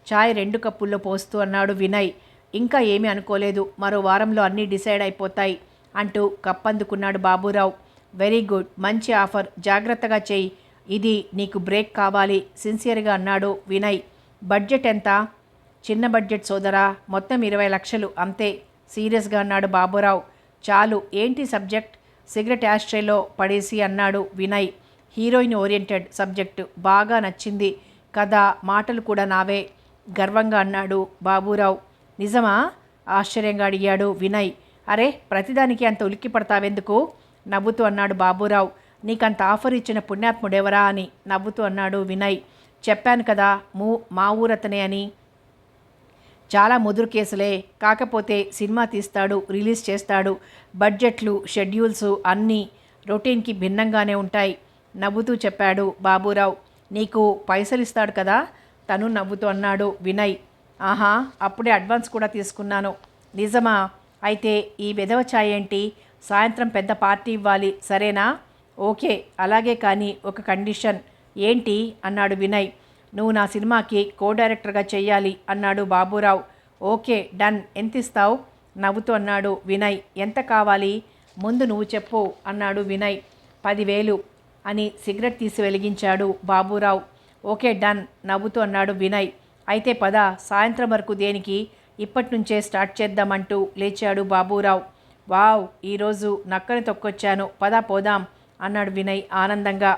చాయ్ 2 కప్పుల్లో పోస్తూ అన్నాడు వినయ్. ఇంకా ఏమీ అనుకోలేదు, మరో వారంలో అన్నీ డిసైడ్ అయిపోతాయి అంటూ కప్పందుకున్నాడు బాబురావు. వెరీ గుడ్, మంచి ఆఫర్, జాగ్రత్తగా చెయ్యి, ఇది నీకు బ్రేక్ కావాలి సిన్సియర్గా అన్నాడు వినయ్. బడ్జెట్ ఎంత? చిన్న బడ్జెట్ సోదరా, మొత్తం 20 లక్షలు అంతే సీరియస్గా అన్నాడు బాబురావు. చాలు, ఏంటి సబ్జెక్ట్? సిగరెట్ యాస్ట్రేలో పడేసి అన్నాడు వినయ్. హీరోయిన్ ఓరియంటెడ్ సబ్జెక్టు, బాగా నచ్చింది. కథ మాటలు కూడా నావే గర్వంగా అన్నాడు బాబురావు. నిజమా? ఆశ్చర్యంగా అడిగాడు వినయ్. అరే, ప్రతిదానికి అంత ఉలిక్కి పడతావెందుకు నవ్వుతూ అన్నాడు బాబురావు. నీకంత ఆఫర్ ఇచ్చిన పుణ్యాత్ముడెవరా అని నవ్వుతూ అన్నాడు వినయ్. చెప్పాను కదా, మా ఊరతనే అని. చాలా ముదురు కేసులే, కాకపోతే సినిమా తీస్తాడు, రిలీజ్ చేస్తాడు. బడ్జెట్లు, షెడ్యూల్స్ అన్నీ రొటీన్కి భిన్నంగానే ఉంటాయి నవ్వుతూ చెప్పాడు బాబురావు. నీకు పైసలు ఇస్తాడు కదా, తను నవ్వుతూ అన్నాడు వినయ్. ఆహా, అప్పుడే అడ్వాన్స్ కూడా తీసుకున్నాను. నిజమా? అయితే ఈ విధవ ఛాయ్ ఏంటి? సాయంత్రం పెద్ద పార్టీ ఇవ్వాలి, సరేనా? ఓకే, అలాగే, కానీ ఒక కండిషన్. ఏంటి అన్నాడు వినయ్. నువ్వు నా సినిమాకి కో డైరెక్టర్గా చెయ్యాలి అన్నాడు బాబురావు. Okay, done. ఎంత ఇస్తావు నవ్వుతూ అన్నాడు వినయ్. ఎంత కావాలి? ముందు నువ్వు చెప్పు అన్నాడు వినయ్. 10,000 అని సిగరెట్ తీసి వెలిగించాడు బాబురావు. ఓకే, డన్ నవ్వుతూ అన్నాడు వినయ్. అయితే పద, సాయంత్రం వరకు దేనికి, ఇప్పటి నుంచే స్టార్ట్ చేద్దామంటూ లేచాడు బాబురావు. వావ్, ఈరోజు నక్కని తొక్కొచ్చాను, పద పోదాం అన్నాడు వినయ్ ఆనందంగా.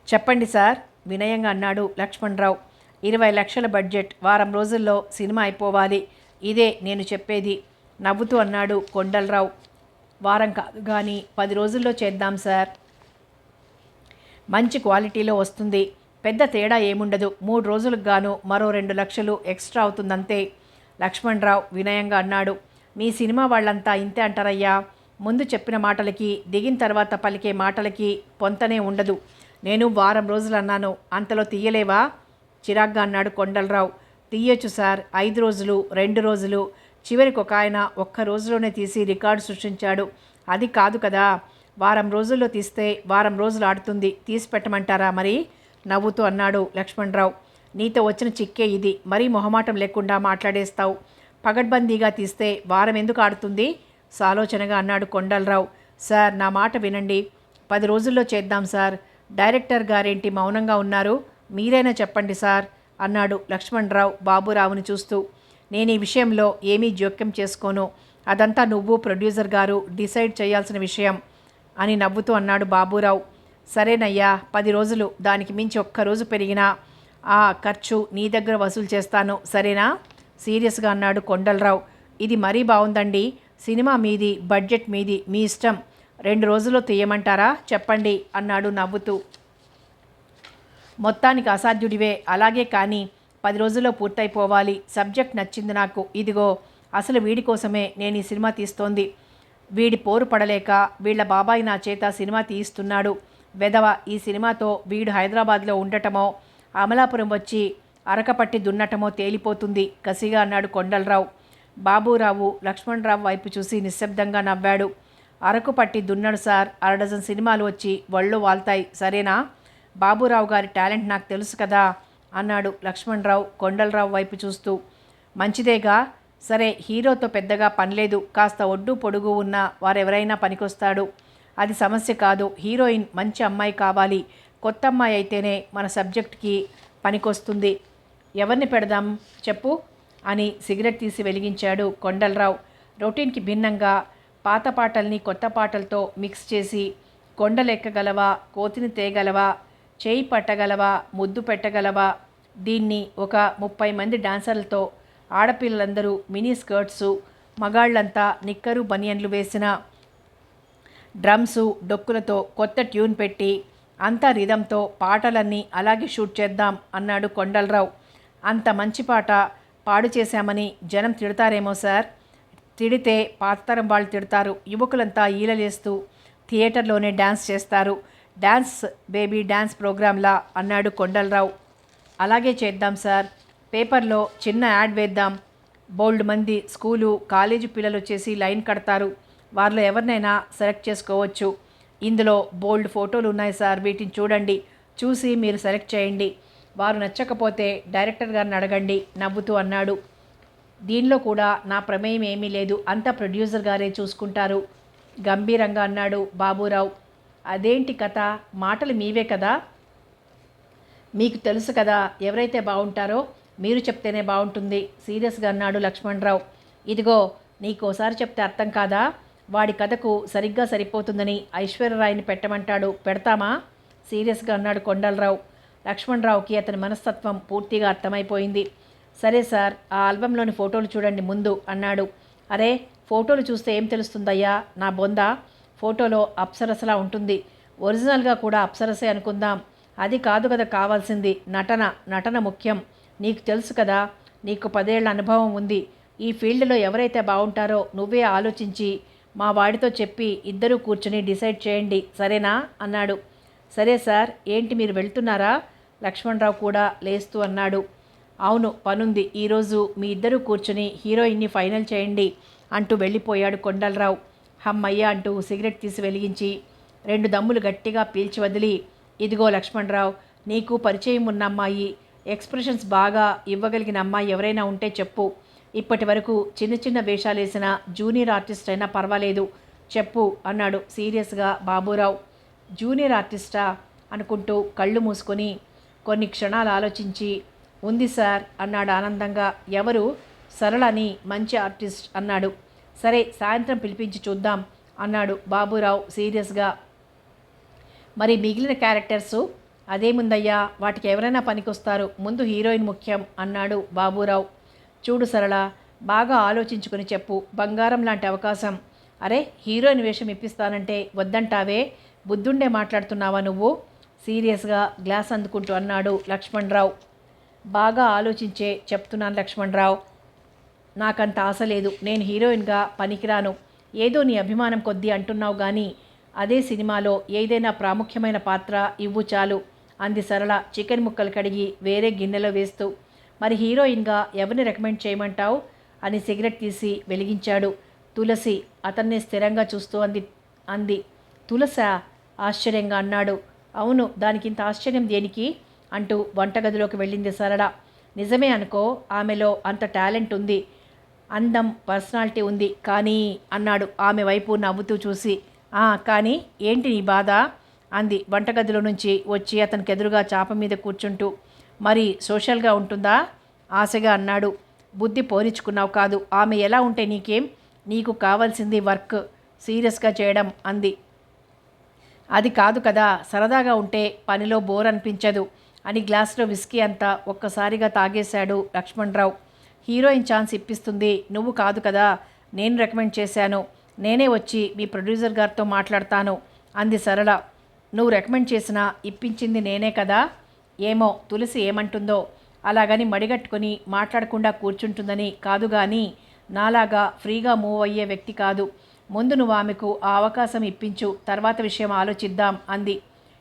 చెప్పండి సార్ వినయంగా అన్నాడు లక్ష్మణరావు. 20 లక్షల బడ్జెట్, వారం రోజుల్లో సినిమా అయిపోవాలి, ఇదే నేను చెప్పేది నవ్వుతూ అన్నాడు కొండలరావు. వారం కాదు కానీ 10 రోజుల్లో చేద్దాం సార్, మంచి క్వాలిటీలో వస్తుంది, పెద్ద తేడా ఏముండదు. 3 రోజులకు గాను మరో 2 లక్షలు ఎక్స్ట్రా అవుతుందంతే లక్ష్మణరావు వినయంగా అన్నాడు. మీ సినిమా వాళ్ళంతా ఇంతే అంటారయ్యా. ముందు చెప్పిన మాటలకి, దిగిన తర్వాత పలికే మాటలకి పొంతనే ఉండదు. నేను వారం రోజులు అన్నాను, అంతలో తీయలేవా చిరాగ్గా అన్నాడు కొండలరావు. తీయొచ్చు సార్, 5 రోజులు, 2 రోజులు, చివరికి ఒక ఆయన 1 రోజులోనే తీసి రికార్డు సృష్టించాడు. అది కాదు కదా, వారం రోజుల్లో తీస్తే వారం రోజులు ఆడుతుంది, తీసి పెట్టమంటారా మరి నవ్వుతూ అన్నాడు లక్ష్మణరావు. నీతో వచ్చిన చిక్కే ఇది, మరీ మొహమాటం లేకుండా మాట్లాడేస్తావు. పగడ్బందీగా తీస్తే వారం ఎందుకు ఆడుతుంది సాలోచనగా అన్నాడు కొండలరావు. సార్, నా మాట వినండి, 10 రోజుల్లో చేద్దాం సార్. డైరెక్టర్ గారేంటి మౌనంగా ఉన్నారు, మీరైనా చెప్పండి సార్ అన్నాడు లక్ష్మణరావు బాబురావుని చూస్తూ. నేను ఈ విషయంలో ఏమీ జోక్యం చేసుకోను, అదంతా నువ్వు ప్రొడ్యూసర్ గారు డిసైడ్ చేయాల్సిన విషయం అని నవ్వుతూ అన్నాడు బాబూరావు. సరేనయ్యా, 10 రోజులు, దానికి మించి ఒక్కరోజు పెరిగినా ఆ ఖర్చు నీ దగ్గర వసూలు చేస్తాను, సరేనా? సీరియస్గా అన్నాడు కొండలరావు. ఇది మరీ బాగుందండి. సినిమా మీది, బడ్జెట్ మీది, మీ ఇష్టం. 2 రోజుల్లో తీయమంటారా చెప్పండి అన్నాడు నవ్వుతూ. మొత్తానికి అసాధ్యుడివే, అలాగే కానీ 10 రోజుల్లో పూర్తయిపోవాలి. సబ్జెక్ట్ నచ్చింది నాకు. ఇదిగో అసలు వీడి కోసమే నేను ఈ సినిమా తీస్తోంది. వీడి పోరు పడలేక వీళ్ళ బాబాయ్ నా చేత సినిమా తీయిస్తున్నాడు. వెధవ, ఈ సినిమాతో వీడు హైదరాబాద్లో ఉండటమో అమలాపురం వచ్చి అరకపట్టి దున్నటమో తేలిపోతుంది కసిగా అన్నాడు కొండలరావు. బాబూరావు లక్ష్మణరావు వైపు చూసి నిశ్శబ్దంగా నవ్వాడు. అరకు పట్టి దున్నడు సార్, 1 డజన్ సినిమాలు వచ్చి వళ్ళు వాల్తాయి, సరేనా? బాబూరావు గారి టాలెంట్ నాకు తెలుసు కదా అన్నాడు లక్ష్మణరావు కొండలరావు వైపు చూస్తూ. మంచిదేగా, సరే, హీరోతో పెద్దగా పనిలేదు. కాస్త ఒడ్డు పొడుగు ఉన్న వారెవరైనా పనికొస్తాడు. అది సమస్య కాదు. హీరోయిన్ మంచి అమ్మాయి కావాలి. కొత్త అమ్మాయి అయితేనే మన సబ్జెక్ట్కి పనికొస్తుంది. ఎవరిని పెడదాం చెప్పు అని సిగరెట్ తీసి వెలిగించాడు కొండలరావు. రొటీన్కి భిన్నంగా పాత పాటల్ని కొత్త పాటలతో మిక్స్ చేసి కొండలెక్కగలవా, కోతిని తేగలవా, చేయి పట్టగలవా, ముద్దు పెట్టగలవా, దీన్ని ఒక 30 మంది డాన్సర్లతో, ఆడపిల్లలందరూ మినీ స్కర్ట్సు, మగాళ్ళంతా నిక్కరు బనియన్లు వేసిన డ్రమ్సు డొక్కులతో కొత్త ట్యూన్ పెట్టి అంత రిధంతో పాటలన్నీ అలాగే షూట్ చేద్దాం అన్నాడు కొండలరావు. అంత మంచి పాట పాడు చేశామని జనం తిడతారేమో సార్. తిడితే పాతతరం వాళ్ళు తిడతారు. యువకులంతా ఈలలేస్తూ థియేటర్లోనే డ్యాన్స్ చేస్తారు. డ్యాన్స్ బేబీ డ్యాన్స్ ప్రోగ్రాంలా అన్నాడు కొండలరావు. అలాగే చేద్దాం సార్. పేపర్లో చిన్న యాడ్ వేద్దాం. బోల్డ్ మంది స్కూలు కాలేజీ పిల్లలు వచ్చేసి లైన్ కడతారు. వారిలో ఎవరినైనా సెలెక్ట్ చేసుకోవచ్చు. ఇందులో బోల్డ్ ఫోటోలు ఉన్నాయి సార్, వీటిని చూడండి. చూసి మీరు సెలెక్ట్ చేయండి. వారు నచ్చకపోతే డైరెక్టర్ గారిని అడగండి నవ్వుతూ అన్నాడు. దీనిలో కూడా నా ప్రమేయం ఏమీ లేదు, అంతా ప్రొడ్యూసర్ గారే చూసుకుంటారు గంభీరంగా అన్నాడు బాబూరావు. అదేంటి కథ? మాటలు మీవే కదా, మీకు తెలుసు కదా ఎవరైతే బాగుంటారో. మీరు చెప్తేనే బాగుంటుంది సీరియస్గా అన్నాడు లక్ష్మణరావు. ఇదిగో, నీకోసారి చెప్తే అర్థం కాదా? వాడి కథకు సరిగ్గా సరిపోతుందని ఐశ్వర్యరాయ్ని పెట్టమంటాడు, పెడతామా? సీరియస్గా అన్నాడు కొండలరావు. లక్ష్మణరావుకి అతని మనస్తత్వం పూర్తిగా అర్థమైపోయింది. సరే సార్, ఆ ఆల్బంలోని ఫోటోలు చూడండి ముందు అన్నాడు. అరే, ఫోటోలు చూస్తే ఏం తెలుస్తుందయ్యా నా బొంద? ఫోటోలో అప్సరసలా ఉంటుంది. ఒరిజినల్గా కూడా అప్సరసే అనుకుందాం. అది కాదు కదా కావాల్సింది, నటన. నటన ముఖ్యం. నీకు తెలుసు కదా, నీకు 10 ఏళ్ల అనుభవం ఉంది. ఈ ఫీల్డ్లో ఎవరైతే బాగుంటారో నువ్వే ఆలోచించి మా వాడితో చెప్పి ఇద్దరూ కూర్చుని డిసైడ్ చేయండి, సరేనా అన్నాడు. సరే సార్, ఏంటి మీరు వెళ్తున్నారా? లక్ష్మణరావు కూడా లేస్తూ అన్నాడు. అవును, పనుంది. ఈరోజు మీ ఇద్దరూ కూర్చుని హీరోయిన్ని ఫైనల్ చేయండి అంటూ వెళ్ళిపోయాడు కొండలరావు. హమ్మయ్య అంటూ సిగరెట్ తీసి వెలిగించి 2 దమ్ములు గట్టిగా పీల్చి వదిలి, ఇదిగో లక్ష్మణరావు, నీకు పరిచయం ఉన్న అమ్మాయి, ఎక్స్ప్రెషన్స్ బాగా ఇవ్వగలిగిన అమ్మాయి ఎవరైనా ఉంటే చెప్పు. ఇప్పటి వరకు చిన్న చిన్న వేషాలు వేసిన జూనియర్ ఆర్టిస్ట్ అయినా పర్వాలేదు, చెప్పు అన్నాడు సీరియస్గా బాబూరావు. జూనియర్ ఆర్టిస్టా అనుకుంటూ కళ్ళు మూసుకొని కొన్ని క్షణాలు ఆలోచించి, ఉంది సార్ అన్నాడు ఆనందంగా. ఎవరు? సరళని, మంచి ఆర్టిస్ట్ అన్నాడు. సరే, సాయంత్రం పిలిపించి చూద్దాం అన్నాడు బాబూరావు సీరియస్గా. మరి మిగిలిన క్యారెక్టర్సు? అదేముందయ్యా, వాటికి ఎవరైనా పనికొస్తారు. ముందు హీరోయిన్ ముఖ్యం అన్నాడు బాబూరావు. చూడు సరళ, బాగా ఆలోచించుకొని చెప్పు. బంగారం లాంటి అవకాశం. అరే, హీరోయిన్ వేషం ఇప్పిస్తానంటే వద్దంటావే? బుద్ధుండే మాట్లాడుతున్నావా నువ్వు? సీరియస్గా గ్లాస్ అందుకుంటూ అన్నాడు లక్ష్మణరావు. బాగా ఆలోచించే చెప్తున్నాను లక్ష్మణరావు, నాకంత ఆశ లేదు. నేను హీరోయిన్గా పనికిరాను. ఏదో నీ అభిమానం కొద్దీ అంటున్నావు కానీ అదే సినిమాలో ఏదైనా ప్రాముఖ్యమైన పాత్ర ఇవ్వు చాలు అంది సరళ చికెన్ ముక్కలు కడిగి వేరే గిన్నెలో వేస్తూ. మరి హీరోయిన్గా ఎవరిని రికమెండ్ చేయమంటావు అని సిగరెట్ తీసి వెలిగించాడు. తులసి అతన్ని స్థిరంగా చూస్తూ అంది. తులసా? ఆశ్చర్యంగా అన్నాడు. అవును, దానికింత ఆశ్చర్యం దేనికి అంటూ వంటగదిలోకి వెళ్ళింది సరళ. నిజమే అనుకో, ఆమెలో అంత టాలెంట్ ఉంది, అందం, పర్సనాలిటీ ఉంది. కానీ అన్నాడు ఆమె వైపు నవ్వుతూ చూసి. కానీ ఏంటి నీ బాధ అంది వంటగదిలో నుంచి వచ్చి అతనికి ఎదురుగా చాప మీద కూర్చుంటూ. మరి సోషల్గా ఉంటుందా ఆశగా అన్నాడు. బుద్ధి పోనిచ్చుకున్నావు కాదు. ఆమె ఎలా ఉంటే నీకేం? నీకు కావాల్సింది వర్క్, సీరియస్గా చేయడం అంది. అది కాదు కదా, సరదాగా ఉంటే పనిలో బోర్ అనిపించదు అని గ్లాసులో విస్కీ అంతా ఒక్కసారిగా తాగేశాడు లక్ష్మణరావు. హీరోయిన్ ఛాన్స్ ఇప్పిస్తుంది నువ్వు కాదు కదా, నేను రికమెండ్ చేశాను, నేనే వచ్చి మీ ప్రొడ్యూసర్ గారితో మాట్లాడతాను అంది సరళ. నువ్వు రికమెండ్ చేసినా ఇప్పించింది నేనే కదా. ఏమో తులసి ఏమంటుందో, అలాగని మడిగట్టుకొని మాట్లాడకుండా కూర్చుంటుందని కాదు, కానీ నాలాగా ఫ్రీగా మూవ్ అయ్యే వ్యక్తి కాదు. ముందు నువ్వు ఆమెకు ఆ అవకాశం ఇప్పించు, తర్వాత విషయం ఆలోచిద్దాం అంది.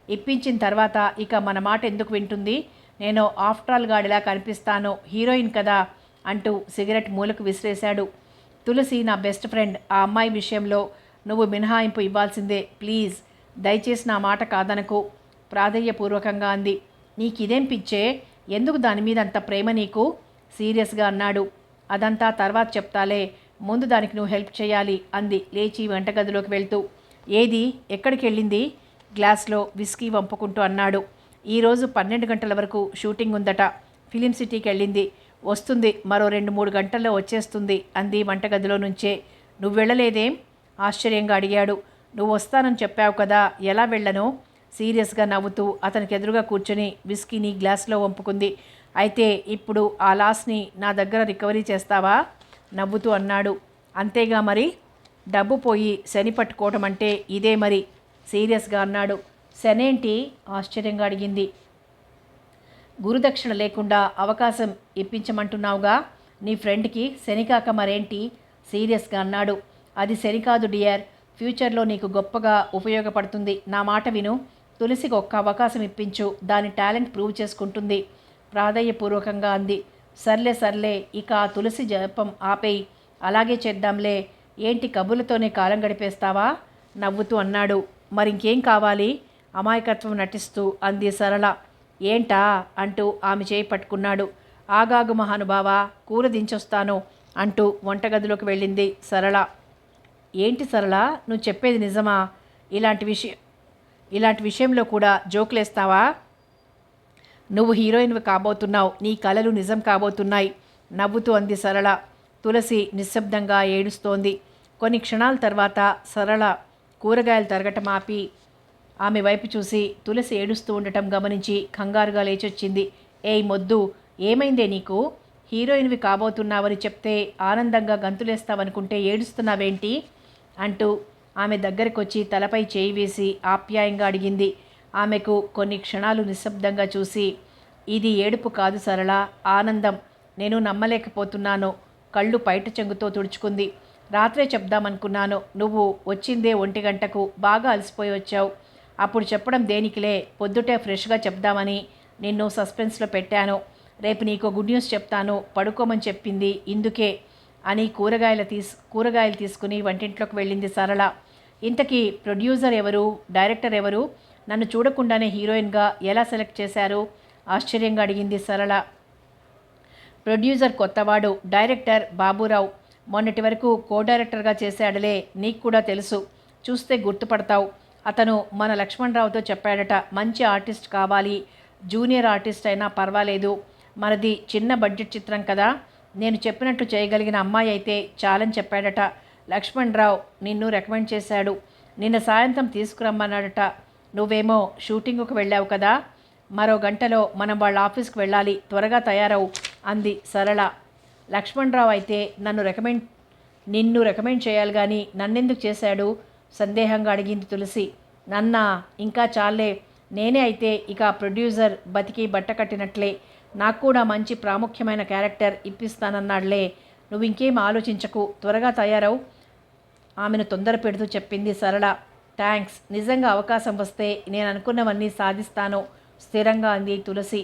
ఇప్పించిన తర్వాత ఇక మన మాట ఎందుకు వింటుంది, నేను ఆఫ్టర్ ఆల్ గాడిలా కనిపిస్తాను, హీరోయిన్ కదా అంటూ సిగరెట్ మూలకు విసిరేశాడు. తులసి నా బెస్ట్ ఫ్రెండ్, ఆ అమ్మాయి విషయంలో నువ్వు మినహాయింపు ఇవ్వాల్సిందే, ప్లీజ్ దయచేసి నా మాట కాదనకు ప్రాధేయపూర్వకంగా అంది. నీకిదేం పిచ్చే, ఎందుకు దాని మీద అంత ప్రేమ నీకు, సీరియస్గా అన్నాడు. అదంతా తర్వాత చెప్తాలే, ముందు దానికి నువ్వు హెల్ప్ చేయాలి అంది లేచి వంటగదిలోకి వెళ్తూ. ఏది, ఎక్కడికి వెళ్ళింది, గ్లాస్లో విస్కీ వంపుకుంటూ అన్నాడు. ఈరోజు 12 గంటల వరకు షూటింగ్ ఉందట, ఫిలిం సిటీకి వెళ్ళింది, వస్తుంది, మరో 2-3 గంటల్లో వచ్చేస్తుంది అంది వంటగదిలో నుంచే. నువ్వు వెళ్ళలేదేం ఆశ్చర్యంగా అడిగాడు. నువ్వు వస్తానని చెప్పావు కదా, ఎలా వెళ్ళను, సీరియస్గా నవ్వుతూ అతనికి ఎదురుగా కూర్చొని విస్కీని గ్లాస్లో వంపుకుంది. అయితే ఇప్పుడు ఆ లాస్ని నా దగ్గర రికవరీ చేస్తావా నవ్వుతూ అన్నాడు. అంతేగా మరి, డబ్బు పోయి శని పట్టుకోవటం అంటే ఇదే మరి, సీరియస్గా అన్నాడు. శనేంటి ఆశ్చర్యంగా అడిగింది. గురుదక్షిణ లేకుండా అవకాశం ఇప్పించమంటున్నావుగా, నీ ఫ్రెండ్కి శని కాక మరేంటి, సీరియస్గా అన్నాడు. అది శని కాదు డియర్, ఫ్యూచర్లో నీకు గొప్పగా ఉపయోగపడుతుంది, నా మాట విను, తులసికి ఒక్క అవకాశం ఇప్పించు, దాని టాలెంట్ ప్రూవ్ చేసుకుంటుంది ప్రాధేయపూర్వకంగా అంది. సర్లే సర్లే, ఇక ఆ తులసి జపం ఆపేయి, అలాగే చేద్దాంలే, ఏంటి కబుర్లతోనే కాలం గడిపేస్తావా నవ్వుతూ అన్నాడు. మరింకేం కావాలి అమాయకత్వం నటిస్తూ అంది సరళ. ఏంటా అంటూ ఆమె చేయి పట్టుకున్నాడు. ఆగాగు మహానుభావా, కూర దించొస్తాను అంటూ వంటగదిలోకి వెళ్ళింది సరళ. ఏంటి సరళ, నువ్వు చెప్పేది నిజమా, ఇలాంటి విషయంలో కూడా జోకులేస్తావా, నువ్వు హీరోయిన్వి కాబోతున్నావు, నీ కలలు నిజం కాబోతున్నాయి నవ్వుతూ అంది సరళ. తులసి నిశ్శబ్దంగా ఏడుస్తోంది. కొన్ని క్షణాల తర్వాత సరళ కూరగాయలు తరగటం ఆపి ఆమె వైపు చూసి తులసి ఏడుస్తూ ఉండటం గమనించి కంగారుగా లేచొచ్చింది. ఏయ్ మొద్దు, ఏమైందే నీకు, హీరోయిన్వి కాబోతున్నావని చెప్తే ఆనందంగా గంతులేస్తావనుకుంటే ఏడుస్తున్నావేంటి అంటూ ఆమె దగ్గరకొచ్చి తలపై చేయి వేసి ఆప్యాయంగా అడిగింది. ఆమెకు కొన్ని క్షణాలు నిశ్శబ్దంగా చూసి, ఇది ఏడుపు కాదు సరళ, ఆనందం, నేను నమ్మలేకపోతున్నాను, కళ్ళు పైట చెంగుతో తుడుచుకుంది. రాత్రే చెప్దామనుకున్నాను, నువ్వు వచ్చిందే 1 గంటకు, బాగా అలసిపోయి వచ్చావు, అప్పుడు చెప్పడం దేనికిలే, పొద్దుటే ఫ్రెష్గా చెప్దామని నిన్ను సస్పెన్స్లో పెట్టాను, రేపు నీకు గుడ్ న్యూస్ చెప్తాను, పడుకోమని చెప్పింది ఇందుకే అని కూరగాయలు తీసుకుని వంటింట్లోకి వెళ్ళింది సరళ. ఇంతకీ ప్రొడ్యూసర్ ఎవరు, డైరెక్టర్ ఎవరు, నన్ను చూడకుండానే హీరోయిన్గా ఎలా సెలెక్ట్ చేశారు ఆశ్చర్యంగా అడిగింది సరళ. ప్రొడ్యూసర్ కొత్తవాడు, డైరెక్టర్ బాబురావు, మొన్నటి వరకు కో డైరెక్టర్గా చేశాడులే, నీకు కూడా తెలుసు, చూస్తే గుర్తుపడతావు, అతను మన లక్ష్మణరావుతో చెప్పాడట, మంచి ఆర్టిస్ట్ కావాలి, జూనియర్ ఆర్టిస్ట్ అయినా పర్వాలేదు, మనది చిన్న బడ్జెట్ చిత్రం కదా, నేను చెప్పినట్టు చేయగలిగిన అమ్మాయి అయితే చాలని చెప్పాడట. లక్ష్మణరావు నిన్ను రికమెండ్ చేశాడు, నిన్న సాయంత్రం తీసుకురమ్మన్నాడట, నువ్వేమో షూటింగ్కు వెళ్ళావు కదా, మరో గంటలో మనం వాళ్ళ ఆఫీస్కి వెళ్ళాలి, త్వరగా తయారవు అంది సరళ. లక్ష్మణరావు అయితే నిన్ను రికమెండ్ చేయాలి కానీ నన్నెందుకు చేశాడు సందేహంగా అడిగింది తులసి. నన్నా, ఇంకా చాలే, నేనే అయితే ఇక ప్రొడ్యూసర్ బతికి బట్ట కట్టినట్లే, నాకు కూడా మంచి ప్రాముఖ్యమైన క్యారెక్టర్ ఇప్పిస్తానన్నాడులే, నువ్వు ఇంకేం ఆలోచించకు, త్వరగా తయారవు ఆమెను తొందర పెడుతూ చెప్పింది సరళ. థ్యాంక్స్, నిజంగా అవకాశం వస్తే నేను అనుకున్నవన్నీ సాధిస్తాను స్థిరంగా అంది తులసి.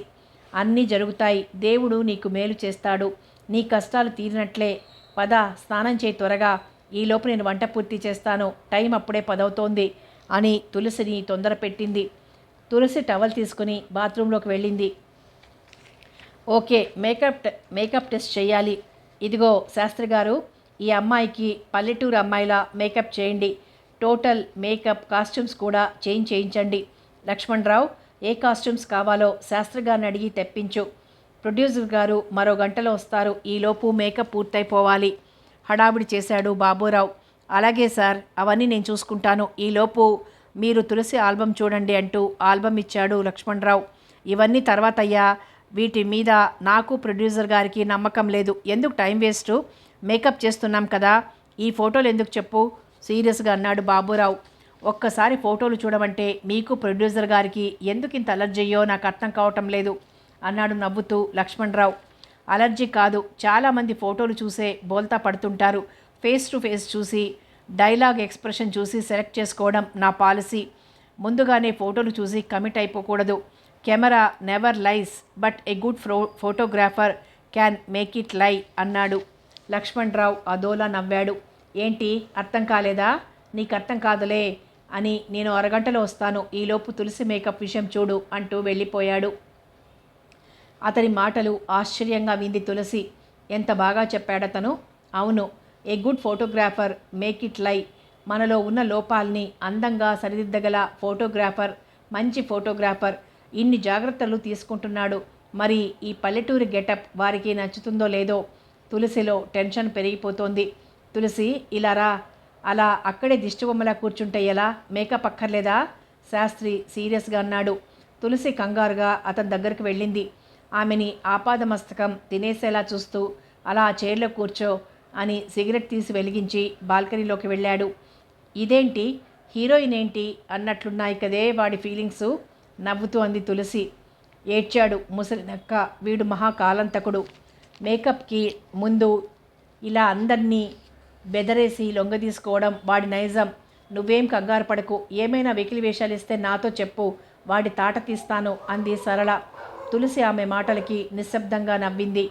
అన్నీ జరుగుతాయి, దేవుడు నీకు మేలు చేస్తాడు, నీ కష్టాలు తీరినట్లే, పద స్నానం చేయి త్వరగా, ఈలోపు నేను వంట పూర్తి చేస్తాను, టైం అప్పుడే 10 అవుతోంది అని తులసిని తొందర పెట్టింది. తులసి టవల్ తీసుకుని బాత్రూంలోకి వెళ్ళింది. ఓకే, మేకప్ టెస్ట్ చేయాలి, ఇదిగో శాస్త్రి గారు, ఈ అమ్మాయికి పల్లెటూరు అమ్మాయిలా మేకప్ చేయండి, టోటల్ మేకప్ కాస్ట్యూమ్స్ కూడా చేయించండి, లక్ష్మణరావు ఏ కాస్ట్యూమ్స్ కావాలో శాస్త్రి గారిని అడిగి తెప్పించు, ప్రొడ్యూసర్ గారు మరో గంటలో వస్తారు, ఈలోపు మేకప్ పూర్తయిపోవాలి, హడావిడి చేశాడు బాబురావు. అలాగే సార్, అవన్నీ నేను చూసుకుంటాను. ఈలోపు మీరు తులసి ఆల్బమ్ చూడండి అంటూ ఆల్బమ్ ఇచ్చాడు లక్ష్మణరావు. ఇవన్నీ తర్వాత అయ్యా, వీటి మీద నాకు ప్రొడ్యూసర్ గారికి నమ్మకం లేదు. ఎందుకు టైం వేస్ట్? మేకప్ చేస్తున్నాం కదా, ఈ ఫోటోలు ఎందుకు చెప్పు సీరియస్గా అన్నాడు బాబురావు. ఒక్కసారి ఫోటోలు చూడమంటే మీకు ప్రొడ్యూసర్ గారికి ఎందుకు ఇంత అలర్జీయో నాకు అర్థం కావటం లేదు అన్నాడు నవ్వుతూ లక్ష్మణరావు. అలర్జీ కాదు, చాలామంది ఫోటోలు చూసే బోల్తా పడుతుంటారు. ఫేస్ టు ఫేస్ చూసి డైలాగ్ ఎక్స్ప్రెషన్ చూసి సెలెక్ట్ చేసుకోవడం నా పాలసీ. ముందుగానే ఫోటోలు చూసి కమిట్ అయిపోకూడదు. Camera never lies, but a good photographer can make it lie అన్నాడు. లక్ష్మణరావు అదోలా నవ్వాడు. ఏంటి అర్థం కాలేదా? నీకు అర్థం కాదులే అని, నేను అరగంటలో వస్తాను, ఈలోపు తులసి మేకప్ విషయం చూడు అంటూ వెళ్ళిపోయాడు. అతని మాటలు ఆశ్చర్యంగా వింది తులసి. ఎంత బాగా చెప్పాడతను. అవును, ఏ గుడ్ ఫోటోగ్రాఫర్ మేక్ ఇట్ లై. మనలో ఉన్న లోపాల్ని అందంగా సరిదిద్దగల ఫోటోగ్రాఫర్, మంచి ఫోటోగ్రాఫర్. ఇన్ని జాగ్రత్తలు తీసుకుంటున్నాడు. మరి ఈ పల్లెటూరి గెటప్ వారికి నచ్చుతుందో లేదో. తులసిలో టెన్షన్ పెరిగిపోతోంది. తులసి ఇలా రా. అలా అక్కడే దిష్టిబొమ్మలా కూర్చుంటే ఎలా? మేకప్ అక్కర్లేదా? శాస్త్రి సీరియస్గా అన్నాడు. తులసి కంగారుగా అతని దగ్గరికి వెళ్ళింది. ఆమెని ఆపాదమస్తకం తినేసేలా చూస్తూ అలా చైర్లో కూర్చో అని సిగరెట్ తీసి వెలిగించి బాల్కనీలోకి వెళ్ళాడు. ఇదేంటి, హీరోయిన్ ఏంటి అన్నట్లున్నాయి కదే వాడి ఫీలింగ్సు నవ్వుతూ అంది తులసి. ఏడ్చాడు ముసలి నక్క. వీడు మహాకాలంతకుడు. మేకప్కి ముందు ఇలా అందరినీ బెదరేసి లొంగదీసుకోవడం వాడి నైజం. నువ్వేం కంగారు పడకు. ఏమైనా వెకిలి వేషాలు ఇస్తే నాతో చెప్పు, వాడి తాట తీస్తాను అంది సరళ. తులసి ఆమె మాటలకి నిశ్శబ్దంగా నవ్వింది.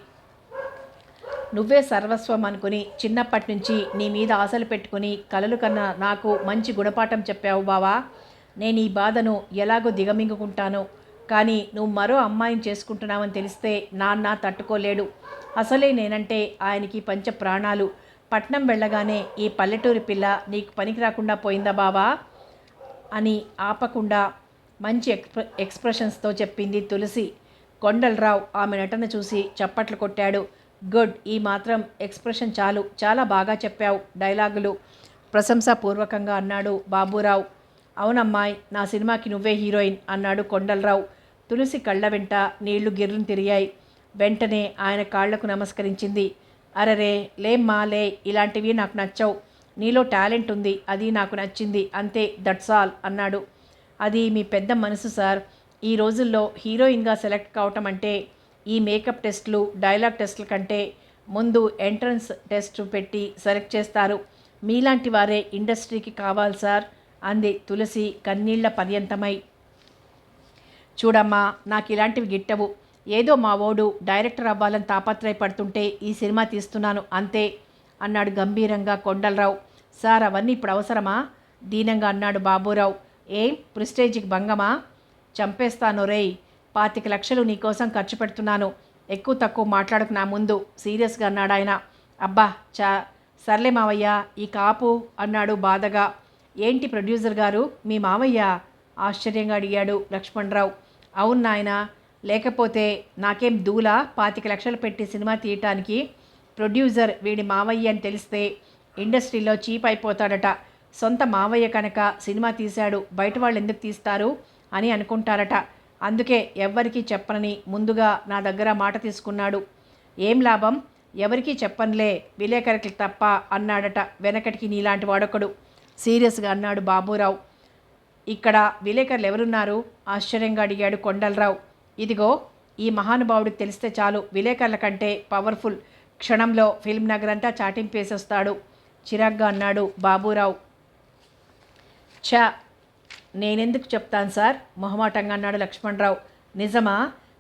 నువ్వే సర్వస్వం అనుకుని చిన్నప్పటి నుంచి నీ మీద ఆశలు పెట్టుకుని కలలు కన్నా నాకు మంచి గుణపాఠం చెప్పావు బావా. నేను ఈ బాధను ఎలాగో దిగమింగుకుంటాను. కానీ నువ్వు మరో అమ్మాయిని చేసుకుంటున్నావని తెలిస్తే నాన్న తట్టుకోలేడు. అసలే నేనంటే ఆయనకి పంచ ప్రాణాలు. పట్నం వెళ్ళగానే ఈ పల్లెటూరి పిల్ల నీకు పనికి రాకుండా పోయిందా బావా అని ఆపకుండా మంచి ఎక్స్ప్రెషన్స్తో చెప్పింది తులసి. కొండలరావు ఆమె నటన చూసి చప్పట్లు కొట్టాడు. గుడ్, ఈ మాత్రం ఎక్స్ప్రెషన్ చాలు, చాలా బాగా చెప్పావు డైలాగులు ప్రశంసాపూర్వకంగా అన్నాడు బాబురావు. అవునమ్మాయి, నా సినిమాకి నువ్వే హీరోయిన్ అన్నాడు కొండలరావు. తులసి కళ్ళ వెంట నీళ్లు గిర్రును తిరిగాయి. వెంటనే ఆయన కాళ్లకు నమస్కరించింది. అరరే లేమ్మా లే, ఇలాంటివి నాకు నచ్చవు. నీలో టాలెంట్ ఉంది, అది నాకు నచ్చింది, అంతే, దట్స్ ఆల్ అన్నాడు. అది మీ పెద్ద మనసు సార్. ఈ రోజుల్లో హీరోయిన్గా సెలెక్ట్ కావటం అంటే ఈ మేకప్ టెస్టులు, డైలాగ్ టెస్టుల కంటే ముందు ఎంట్రన్స్ టెస్ట్ పెట్టి సెలెక్ట్ చేస్తారు. మీలాంటి వారే ఇండస్ట్రీకి కావాలి సార్ అంది తులసి కన్నీళ్ల పర్యంతమై. చూడమ్మా, నాకు ఇలాంటివి గిట్టవు. ఏదో మా ఓడు డైరెక్టర్ అవ్వాలని తాపత్రయపడుతుంటే ఈ సినిమా తీస్తున్నాను అంతే అన్నాడు గంభీరంగా కొండలరావు. సార్, అవన్నీ ఇప్పుడు అవసరమా? దీనంగా అన్నాడు బాబురావు. ఏం ప్రిస్టేజ్కి భంగమా? చంపేస్తాను రేయ్. 25 లక్షలు నీకోసం ఖర్చు పెడుతున్నాను. ఎక్కువ తక్కువ మాట్లాడకు నా ముందు సీరియస్గా అన్నాడు ఆయన. అబ్బా సర్లే మావయ్య, ఈ కాపు అన్నాడు బాధగా. ఏంటి ప్రొడ్యూసర్ గారు, మీ మావయ్య ఆశ్చర్యంగా అడిగాడు లక్ష్మణరావు. అవును నాయనా, లేకపోతే నాకేం దూలా 25 లక్షలు పెట్టి సినిమా తీయటానికి. ప్రొడ్యూసర్ వీడి మావయ్య అని తెలిస్తే ఇండస్ట్రీలో చీప్ అయిపోతాడట. సొంత మావయ్య కనుక సినిమా తీశాడు, బయట వాళ్ళు ఎందుకు తీస్తారు అని అనుకుంటారట. అందుకే ఎవ్వరికీ చెప్పనని ముందుగా నా దగ్గర మాట తీసుకున్నాడు. ఏం లాభం, ఎవరికీ చెప్పనులే, విలేకరికి తప్ప అన్నాడట వెనకటికి నీలాంటి వాడొకడు సీరియస్గా అన్నాడు బాబురావు. ఇక్కడ విలేకరులు ఎవరున్నారు ఆశ్చర్యంగా అడిగాడు కొండలరావు. ఇదిగో ఈ మహానుభావుడికి తెలిస్తే చాలు, విలేకరుల కంటే పవర్ఫుల్. క్షణంలో ఫిల్మ్ నగర్ అంతా చాటింపేసొస్తాడు చిరాగ్గా అన్నాడు బాబురావు. ఛా, నేనెందుకు చెప్తాను సార్ మొహమాటంగా అన్నాడు లక్ష్మణరావు. నిజమా?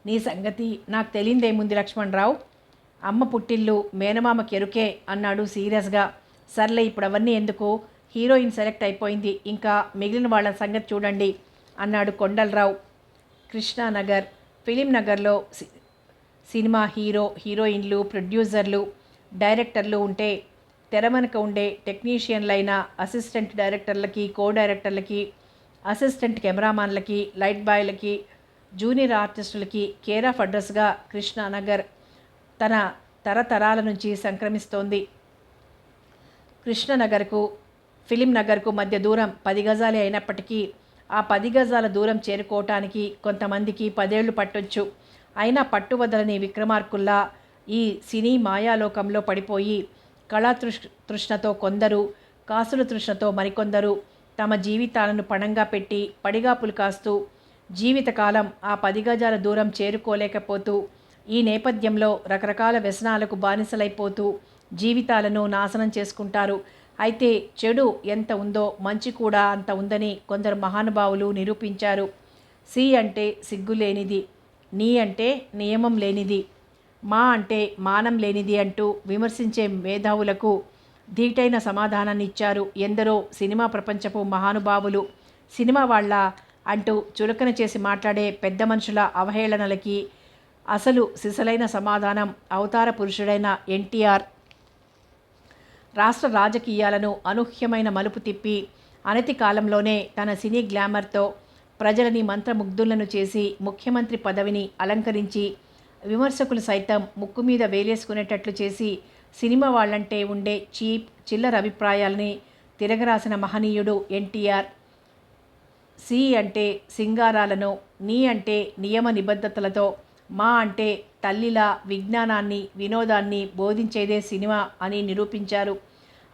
నీ సంగతి నాకు తెలియదేముంది లక్ష్మణరావు. అమ్మ పుట్టిల్లు మేనమామకి ఎరుకే అన్నాడు సీరియస్గా. సర్లే, ఇప్పుడు అవన్నీ ఎందుకు, హీరోయిన్ సెలెక్ట్ అయిపోయింది, ఇంకా మిగిలిన వాళ్ళ సంగతి చూడండి అన్నాడు కొండలరావు. కృష్ణానగర్ ఫిలిం నగర్లో సినిమా హీరో, హీరోయిన్లు, ప్రొడ్యూసర్లు, డైరెక్టర్లు ఉంటే తెర వెనుక ఉండే టెక్నీషియన్లైన అసిస్టెంట్ డైరెక్టర్లకి, కో డైరెక్టర్లకి, అసిస్టెంట్ కెమెరామాన్లకి, లైట్ బాయ్లకి, జూనియర్ ఆర్టిస్టులకి కేర్ ఆఫ్ అడ్రస్గా కృష్ణానగర్ తన తరతరాల నుంచి సంక్రమిస్తోంది. కృష్ణనగర్కు ఫిలిం నగర్కు మధ్య దూరం 10 గజాలే అయినప్పటికీ ఆ 10 గజాల దూరం చేరుకోవటానికి కొంతమందికి 10 ఏళ్లు పట్టొచ్చు. అయినా పట్టువదలని విక్రమార్కుల్లా ఈ సినీ మాయాలోకంలో పడిపోయి తృష్ణతో కొందరు, కాసుల తృష్ణతో మరికొందరు తమ జీవితాలను పణంగా పెట్టి పడిగాపులు కాస్తూ జీవితకాలం ఆ 10 గజాల దూరం చేరుకోలేకపోతూ ఈ నేపథ్యంలో రకరకాల వ్యసనాలకు బానిసలైపోతూ జీవితాలను నాశనం చేసుకుంటారు. అయితే చెడు ఎంత ఉందో మంచి కూడా అంత ఉందని కొందరు మహానుభావులు నిరూపించారు. సి అంటే సిగ్గులేనిది, నీ అంటే నియమం లేనిది, మా అంటే మానం లేనిది అంటూ విమర్శించే మేధావులకు ధీటైన సమాధానాన్ని ఇచ్చారు ఎందరో సినిమా ప్రపంచపు మహానుభావులు. సినిమా వాళ్ళ అంటూ చులకన చేసి మాట్లాడే పెద్ద మనుషుల అవహేళనలకి అసలు సిసలైన సమాధానం అవతార పురుషుడైన ఎన్టీఆర్. రాష్ట్ర రాజకీయాలను అనూహ్యమైన మలుపు తిప్పి అనతి కాలంలోనే తన సినీ గ్లామర్తో ప్రజలని మంత్రముగ్ధులను చేసి ముఖ్యమంత్రి పదవిని అలంకరించి విమర్శకులు సైతం ముక్కు మీద వేలేసుకునేటట్లు చేసి సినిమా వాళ్ళంటే ఉండే చిల్లర అభిప్రాయాలని తిరగరాసిన మహనీయుడు ఎన్టీఆర్. సి అంటే సింగారాలను, నీ అంటే నియమ నిబద్ధతలతో, మా అంటే తల్లిలా విజ్ఞానాన్ని వినోదాన్ని బోధించేదే సినిమా అని నిరూపించారు.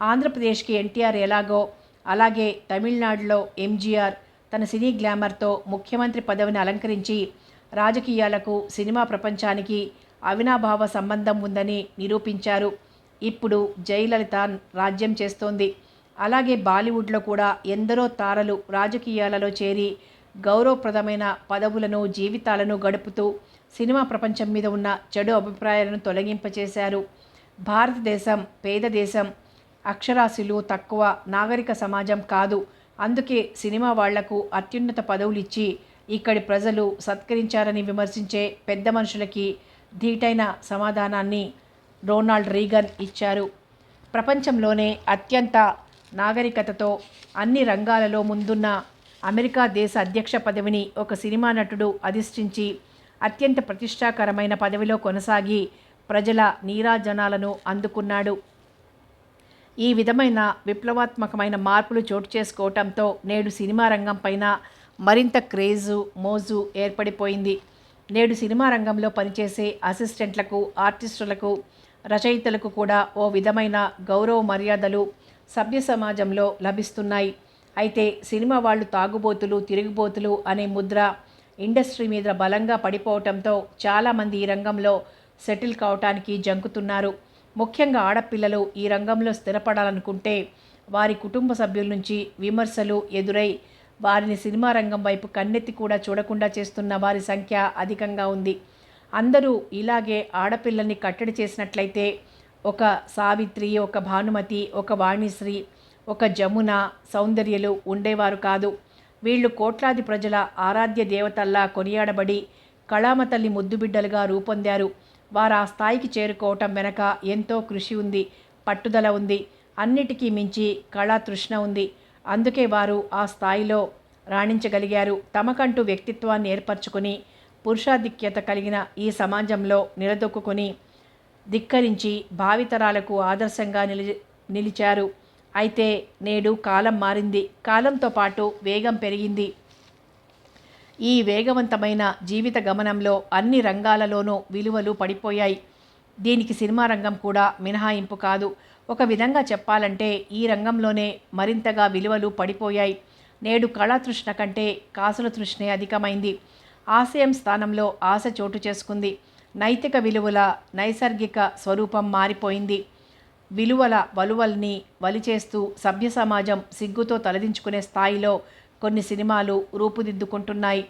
ఆంధ్రప్రదేశ్కి ఎన్టీఆర్ ఎలాగో అలాగే తమిళనాడులో ఎంజీఆర్ తన సినీ గ్లామర్తో ముఖ్యమంత్రి పదవిని అలంకరించి రాజకీయాలకు సినిమా ప్రపంచానికి అవినాభావ సంబంధం ఉందని నిరూపించారు. ఇప్పుడు జయలలిత రాజ్యం చేస్తోంది. అలాగే బాలీవుడ్లో కూడా ఎందరో తారలు రాజకీయాలలో చేరి గౌరవప్రదమైన పదవులను జీవితాలను గడుపుతూ సినిమా ప్రపంచం మీద ఉన్న చెడు అభిప్రాయాలను తొలగింపచేశారు. భారతదేశం పేద దేశం, అక్షరాస్యులు తక్కువ, నాగరిక సమాజం కాదు. అందుకే సినిమా వాళ్లకు అత్యున్నత పదవులు ఇచ్చి ఇక్కడి ప్రజలు సత్కరించారని విమర్శించే పెద్ద మనుషులకి ధీటైన సమాధానాన్ని రొనాల్డ్ రీగన్ ఇచ్చారు. ప్రపంచంలోనే అత్యంత నాగరికతతో అన్ని రంగాలలో ముందున్న అమెరికా దేశ అధ్యక్ష పదవిని ఒక సినిమా నటుడు అధిష్ఠించి అత్యంత ప్రతిష్టాకరమైన పదవిలో కొనసాగి ప్రజల నీరాజనాలను అందుకున్నాడు. ఈ విధమైన విప్లవాత్మకమైన మార్పులు చోటు చేసుకోవటంతో నేడు సినిమా రంగం పైన మరింత క్రేజు మోజు ఏర్పడిపోయింది. నేడు సినిమా రంగంలో పనిచేసే అసిస్టెంట్లకు, ఆర్టిస్టులకు, రచయితలకు కూడా ఓ విధమైన గౌరవ మర్యాదలు సభ్య సమాజంలో లభిస్తున్నాయి. అయితే సినిమా వాళ్ళు తాగుబోతులు, తిరుగుబోతులు అనే ముద్ర ఇండస్ట్రీ మీద బలంగా పడిపోవటంతో చాలామంది ఈ రంగంలో సెటిల్ కావటానికి జంకుతున్నారు. ముఖ్యంగా ఆడపిల్లలు ఈ రంగంలో స్థిరపడాలనుకుంటే వారి కుటుంబ సభ్యుల నుంచి విమర్శలు ఎదురై వారిని సినిమా రంగం వైపు కన్నెత్తి కూడా చూడకుండా చేస్తున్న వారి సంఖ్య అధికంగా ఉంది. అందరూ ఇలాగే ఆడపిల్లల్ని కట్టడి చేసినట్లయితే ఒక సావిత్రి, ఒక భానుమతి, ఒక వాణిశ్రీ, ఒక జమున, సౌందర్యలు ఉండేవారు కాదు. వీళ్ళు కోట్లాది ప్రజల ఆరాధ్య దేవతల్లా కొనియాడబడి కళామతల్లి ముద్దుబిడ్డలుగా రూపొందారు. వారు ఆ స్థాయికి చేరుకోవటం వెనక ఎంతో కృషి ఉంది, పట్టుదల ఉంది, అన్నిటికీ మించి కళా తృష్ణ ఉంది. అందుకే వారు ఆ స్థాయిలో రాణించగలిగారు. తమకంటూ వ్యక్తిత్వాన్ని ఏర్పరచుకొని పురుషాధిక్యత కలిగిన ఈ సమాజంలో నిలదొక్కుని ధిక్కరించి భావితరాలకు ఆదర్శంగా నిలిచారు. అయితే నేడు కాలం మారింది. కాలంతో పాటు వేగం పెరిగింది. ఈ వేగవంతమైన జీవిత గమనంలో అన్ని రంగాలలోనూ విలువలు పడిపోయాయి. దీనికి సినిమా రంగం కూడా మినహాయింపు కాదు. ఒక విధంగా చెప్పాలంటే ఈ రంగంలోనే మరింతగా విలువలు పడిపోయాయి. నేడు కళాతృష్ణ కంటే కాసుల తృష్ణే అధికమైంది. ఆశయం స్థానంలో ఆశ చోటు చేసుకుంది. నైతిక విలువల నైసర్గిక స్వరూపం మారిపోయింది. విలువల వలువల్ని వలిచేస్తూ సభ్య సమాజం సిగ్గుతో తలదించుకునే స్థాయిలో కొన్ని సినిమాలు రూపుదిద్దుకుంటున్నాయి.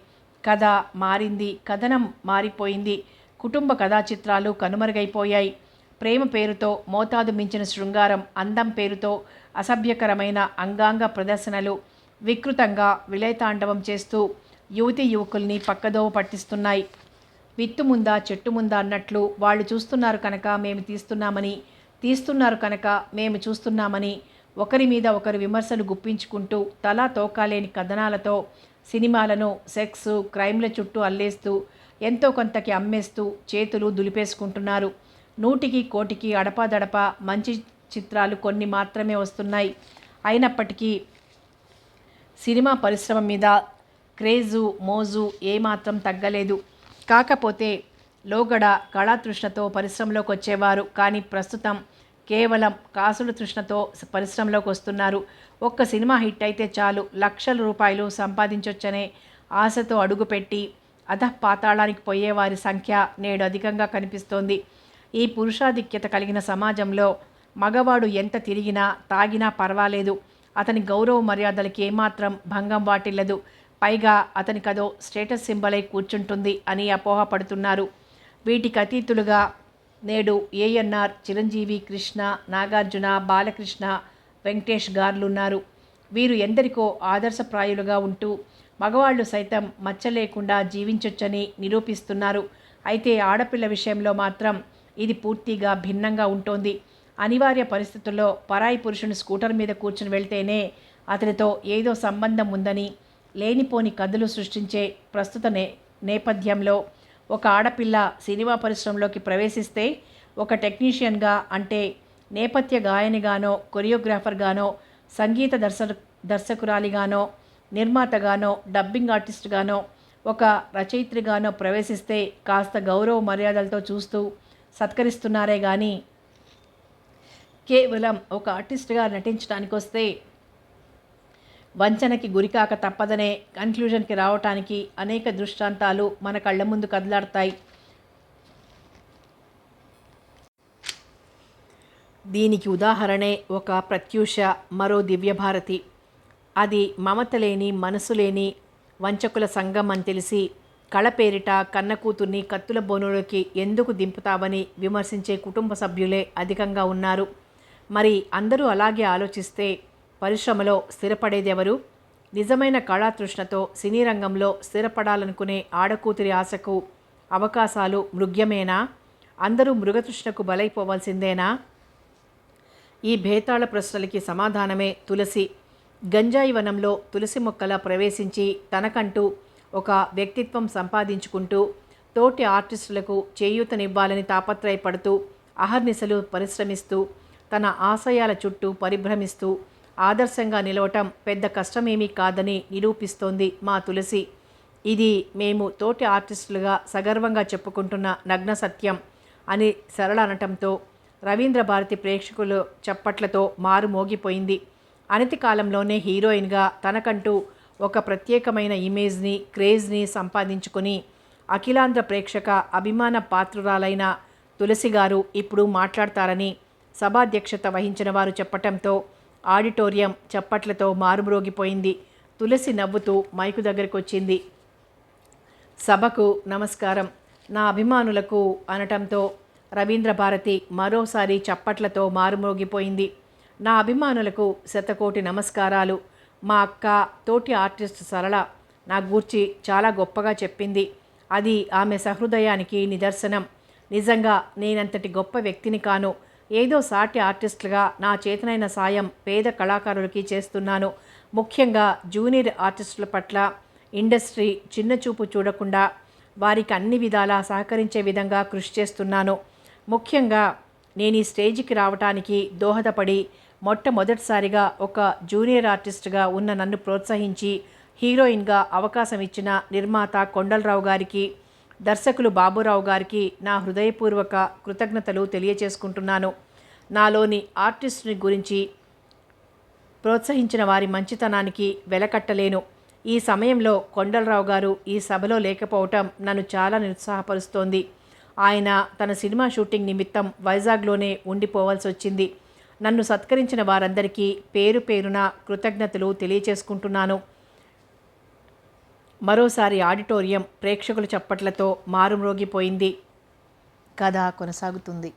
కథ మారింది, కథనం మారిపోయింది. కుటుంబ కథా చిత్రాలు కనుమరుగైపోయాయి. ప్రేమ పేరుతో మోతాదు మించిన శృంగారం, అందం పేరుతో అసభ్యకరమైన అంగాంగ ప్రదర్శనలు వికృతంగా విలయతాండవం చేస్తూ యువతీ యువకుల్ని పక్కదోవ పట్టిస్తున్నాయి. విత్తు ముందా చెట్టు ముందా అన్నట్లు వాళ్ళు చూస్తున్నారు కనుక మేము తీస్తున్నామని, తీస్తున్నారు కనుక మేము చూస్తున్నామని ఒకరి మీద ఒకరు విమర్శలు గుప్పించుకుంటూ తలా తోకాలేని కథనాలతో సినిమాలను సెక్స్, క్రైమ్ల చుట్టూ అల్లేస్తూ ఎంతో కొంతకి అమ్మేస్తూ చేతులు దులిపేసుకుంటున్నారు. 100కి 1,00,00,000 అడపాదడపా మంచి చిత్రాలు కొన్ని మాత్రమే వస్తున్నాయి. అయినప్పటికీ సినిమా పరిశ్రమ మీద క్రేజు మోజు ఏమాత్రం తగ్గలేదు. కాకపోతే లోగడ కళాతృష్ణతో పరిశ్రమలోకి వచ్చేవారు, కానీ ప్రస్తుతం కేవలం కాసుల తృష్ణతో పరిశ్రమలోకి వస్తున్నారు. ఒక్క సినిమా హిట్ అయితే చాలు, లక్షల రూపాయలు సంపాదించొచ్చనే ఆశతో అడుగుపెట్టి అధఃపాతాళానికి పోయేవారి సంఖ్య నేడు అధికంగా కనిపిస్తోంది. ఈ పురుషాధిక్యత కలిగిన సమాజంలో మగవాడు ఎంత తిరిగినా తాగినా పర్వాలేదు, అతని గౌరవ మర్యాదలకి ఏమాత్రం భంగం వాటిల్లదు. పైగా అతనికదో స్టేటస్ సింబల్ అయి కూర్చుంటుంది అని అపోహపడుతున్నారు. వీటికి అతీతులుగా నేడు ఏఎన్ఆర్, చిరంజీవి, కృష్ణ, నాగార్జున, బాలకృష్ణ, వెంకటేష్ గారులున్నారు. వీరు ఎందరికో ఆదర్శప్రాయులుగా ఉంటూ మగవాళ్ళు సైతం మచ్చ లేకుండా జీవించొచ్చని నిరూపిస్తున్నారు. అయితే ఆడపిల్ల విషయంలో మాత్రం ఇది పూర్తిగా భిన్నంగా ఉంటోంది. అనివార్య పరిస్థితుల్లో పరాయి పురుషుని స్కూటర్ మీద కూర్చుని వెళ్తేనే అతనితో ఏదో సంబంధం ఉందని లేనిపోని కథలు సృష్టించే ప్రస్తుత నేపథ్యంలో ఒక ఆడపిల్ల సినిమా పరిశ్రమలోకి ప్రవేశిస్తే ఒక టెక్నీషియన్గా, అంటే నేపథ్య గాయనిగానో, కొరియోగ్రాఫర్గానో, సంగీత దర్శకురాలిగానో, నిర్మాతగానో, డబ్బింగ్ ఆర్టిస్ట్గానో, ఒక రచయిత్రిగానో ప్రవేశిస్తే కాస్త గౌరవ మర్యాదలతో చూస్తూ సత్కరిస్తున్నారే కానీ కేవలం ఒక ఆర్టిస్ట్గా నటించడానికి వస్తే వంచనకి గురికాక తప్పదనే కన్క్లూజన్కి రావటానికి అనేక దృష్టాంతాలు మన కళ్ళ ముందు కదలాడతాయి. దీనికి ఉదాహరణే ఒక ప్రత్యూష, మరో దివ్యభారతి. అది మమత లేని, మనసు లేని వంచకుల సంఘం అని తెలిసి కళ పేరిట కన్న కూతుర్ని కత్తుల బోనులోకి ఎందుకు దింపుతావని విమర్శించే కుటుంబ సభ్యులే అధికంగా ఉన్నారు. మరి అందరూ అలాగే ఆలోచిస్తే పరిశ్రమలో స్థిరపడేదెవరు? నిజమైన కళాతృష్ణతో సినీ రంగంలో స్థిరపడాలనుకునే ఆడకూతురి ఆశకు అవకాశాలు మృగ్యమేనా? అందరూ మృగతృష్ణకు బలైపోవాల్సిందేనా? ఈ భేతాళ ప్రశ్నలకి సమాధానమే తులసి. గంజాయి వనంలో తులసి మొక్కలా ప్రవేశించి తనకంటూ ఒక వ్యక్తిత్వం సంపాదించుకుంటూ తోటి ఆర్టిస్టులకు చేయూతనివ్వాలని తాపత్రయపడుతూ అహర్నిశలు పరిశ్రమిస్తూ తన ఆశయాల చుట్టూ పరిభ్రమిస్తూ ఆదర్శంగా నిలవటం పెద్ద కష్టమేమీ కాదని నిరూపిస్తోంది మా తులసి. ఇది మేము తోటి ఆర్టిస్టులుగా సగర్వంగా చెప్పుకుంటున్న నగ్న సత్యం అని సరళ అనటంతో రవీంద్ర భారతి ప్రేక్షకులు చప్పట్లతో మారుమోగిపోయింది. అనతి కాలంలోనే హీరోయిన్గా తనకంటూ ఒక ప్రత్యేకమైన ఇమేజ్ని, క్రేజ్ని సంపాదించుకొని అఖిలాంధ్ర ప్రేక్షక అభిమాన పాత్రురాలైన తులసి గారు ఇప్పుడు మాట్లాడతారని సభాధ్యక్షత వహించిన వారు చెప్పటంతో ఆడిటోరియం చప్పట్లతో మారుమ్రోగిపోయింది. తులసి నవ్వుతూ మైకు దగ్గరికి వచ్చింది. సభకు నమస్కారం, నా అభిమానులకు అనటంతో రవీంద్ర భారతి మరోసారి చప్పట్లతో మారుమోగిపోయింది. నా అభిమానులకు శతకోటి నమస్కారాలు. మా అక్క, తోటి ఆర్టిస్ట్ సరళ నా గూర్చి చాలా గొప్పగా చెప్పింది. అది ఆమె సహృదయానికి నిదర్శనం. నిజంగా నేనంతటి గొప్ప వ్యక్తిని కాను. ఏదో సాటి ఆర్టిస్టులుగా నా చేతనైన సాయం పేద కళాకారులకి చేస్తున్నాను. ముఖ్యంగా జూనియర్ ఆర్టిస్టుల పట్ల ఇండస్ట్రీ చిన్నచూపు చూడకుండా వారికి అన్ని విధాలా సహకరించే విధంగా కృషి చేస్తున్నాను. ముఖ్యంగా నేను ఈ స్టేజికి రావటానికి దోహదపడి మొట్టమొదటిసారిగా ఒక జూనియర్ ఆర్టిస్ట్గా ఉన్న నన్ను ప్రోత్సహించి హీరోయిన్గా అవకాశం ఇచ్చిన నిర్మాత కొండలరావు గారికి, దర్శకులు బాబురావు గారికి నా హృదయపూర్వక కృతజ్ఞతలు తెలియచేసుకుంటున్నాను. నాలోని ఆర్టిస్ట్ని గురించి ప్రోత్సహించిన వారి మంచితనానికి వెలకట్టలేను. ఈ సమయంలో కొండలరావు గారు ఈ సభలో లేకపోవటం నన్ను చాలా నిరుత్సాహపరుస్తోంది. ఆయన తన సినిమా షూటింగ్ నిమిత్తం వైజాగ్లోనే ఉండిపోవాల్సి వచ్చింది. నన్ను సత్కరించిన వారందరికీ పేరు పేరున కృతజ్ఞతలు తెలియచేసుకుంటున్నాను. మరోసారి ఆడిటోరియం ప్రేక్షకుల చప్పట్లతో మారుమ్రోగిపోయింది. కథ కొనసాగుతుంది.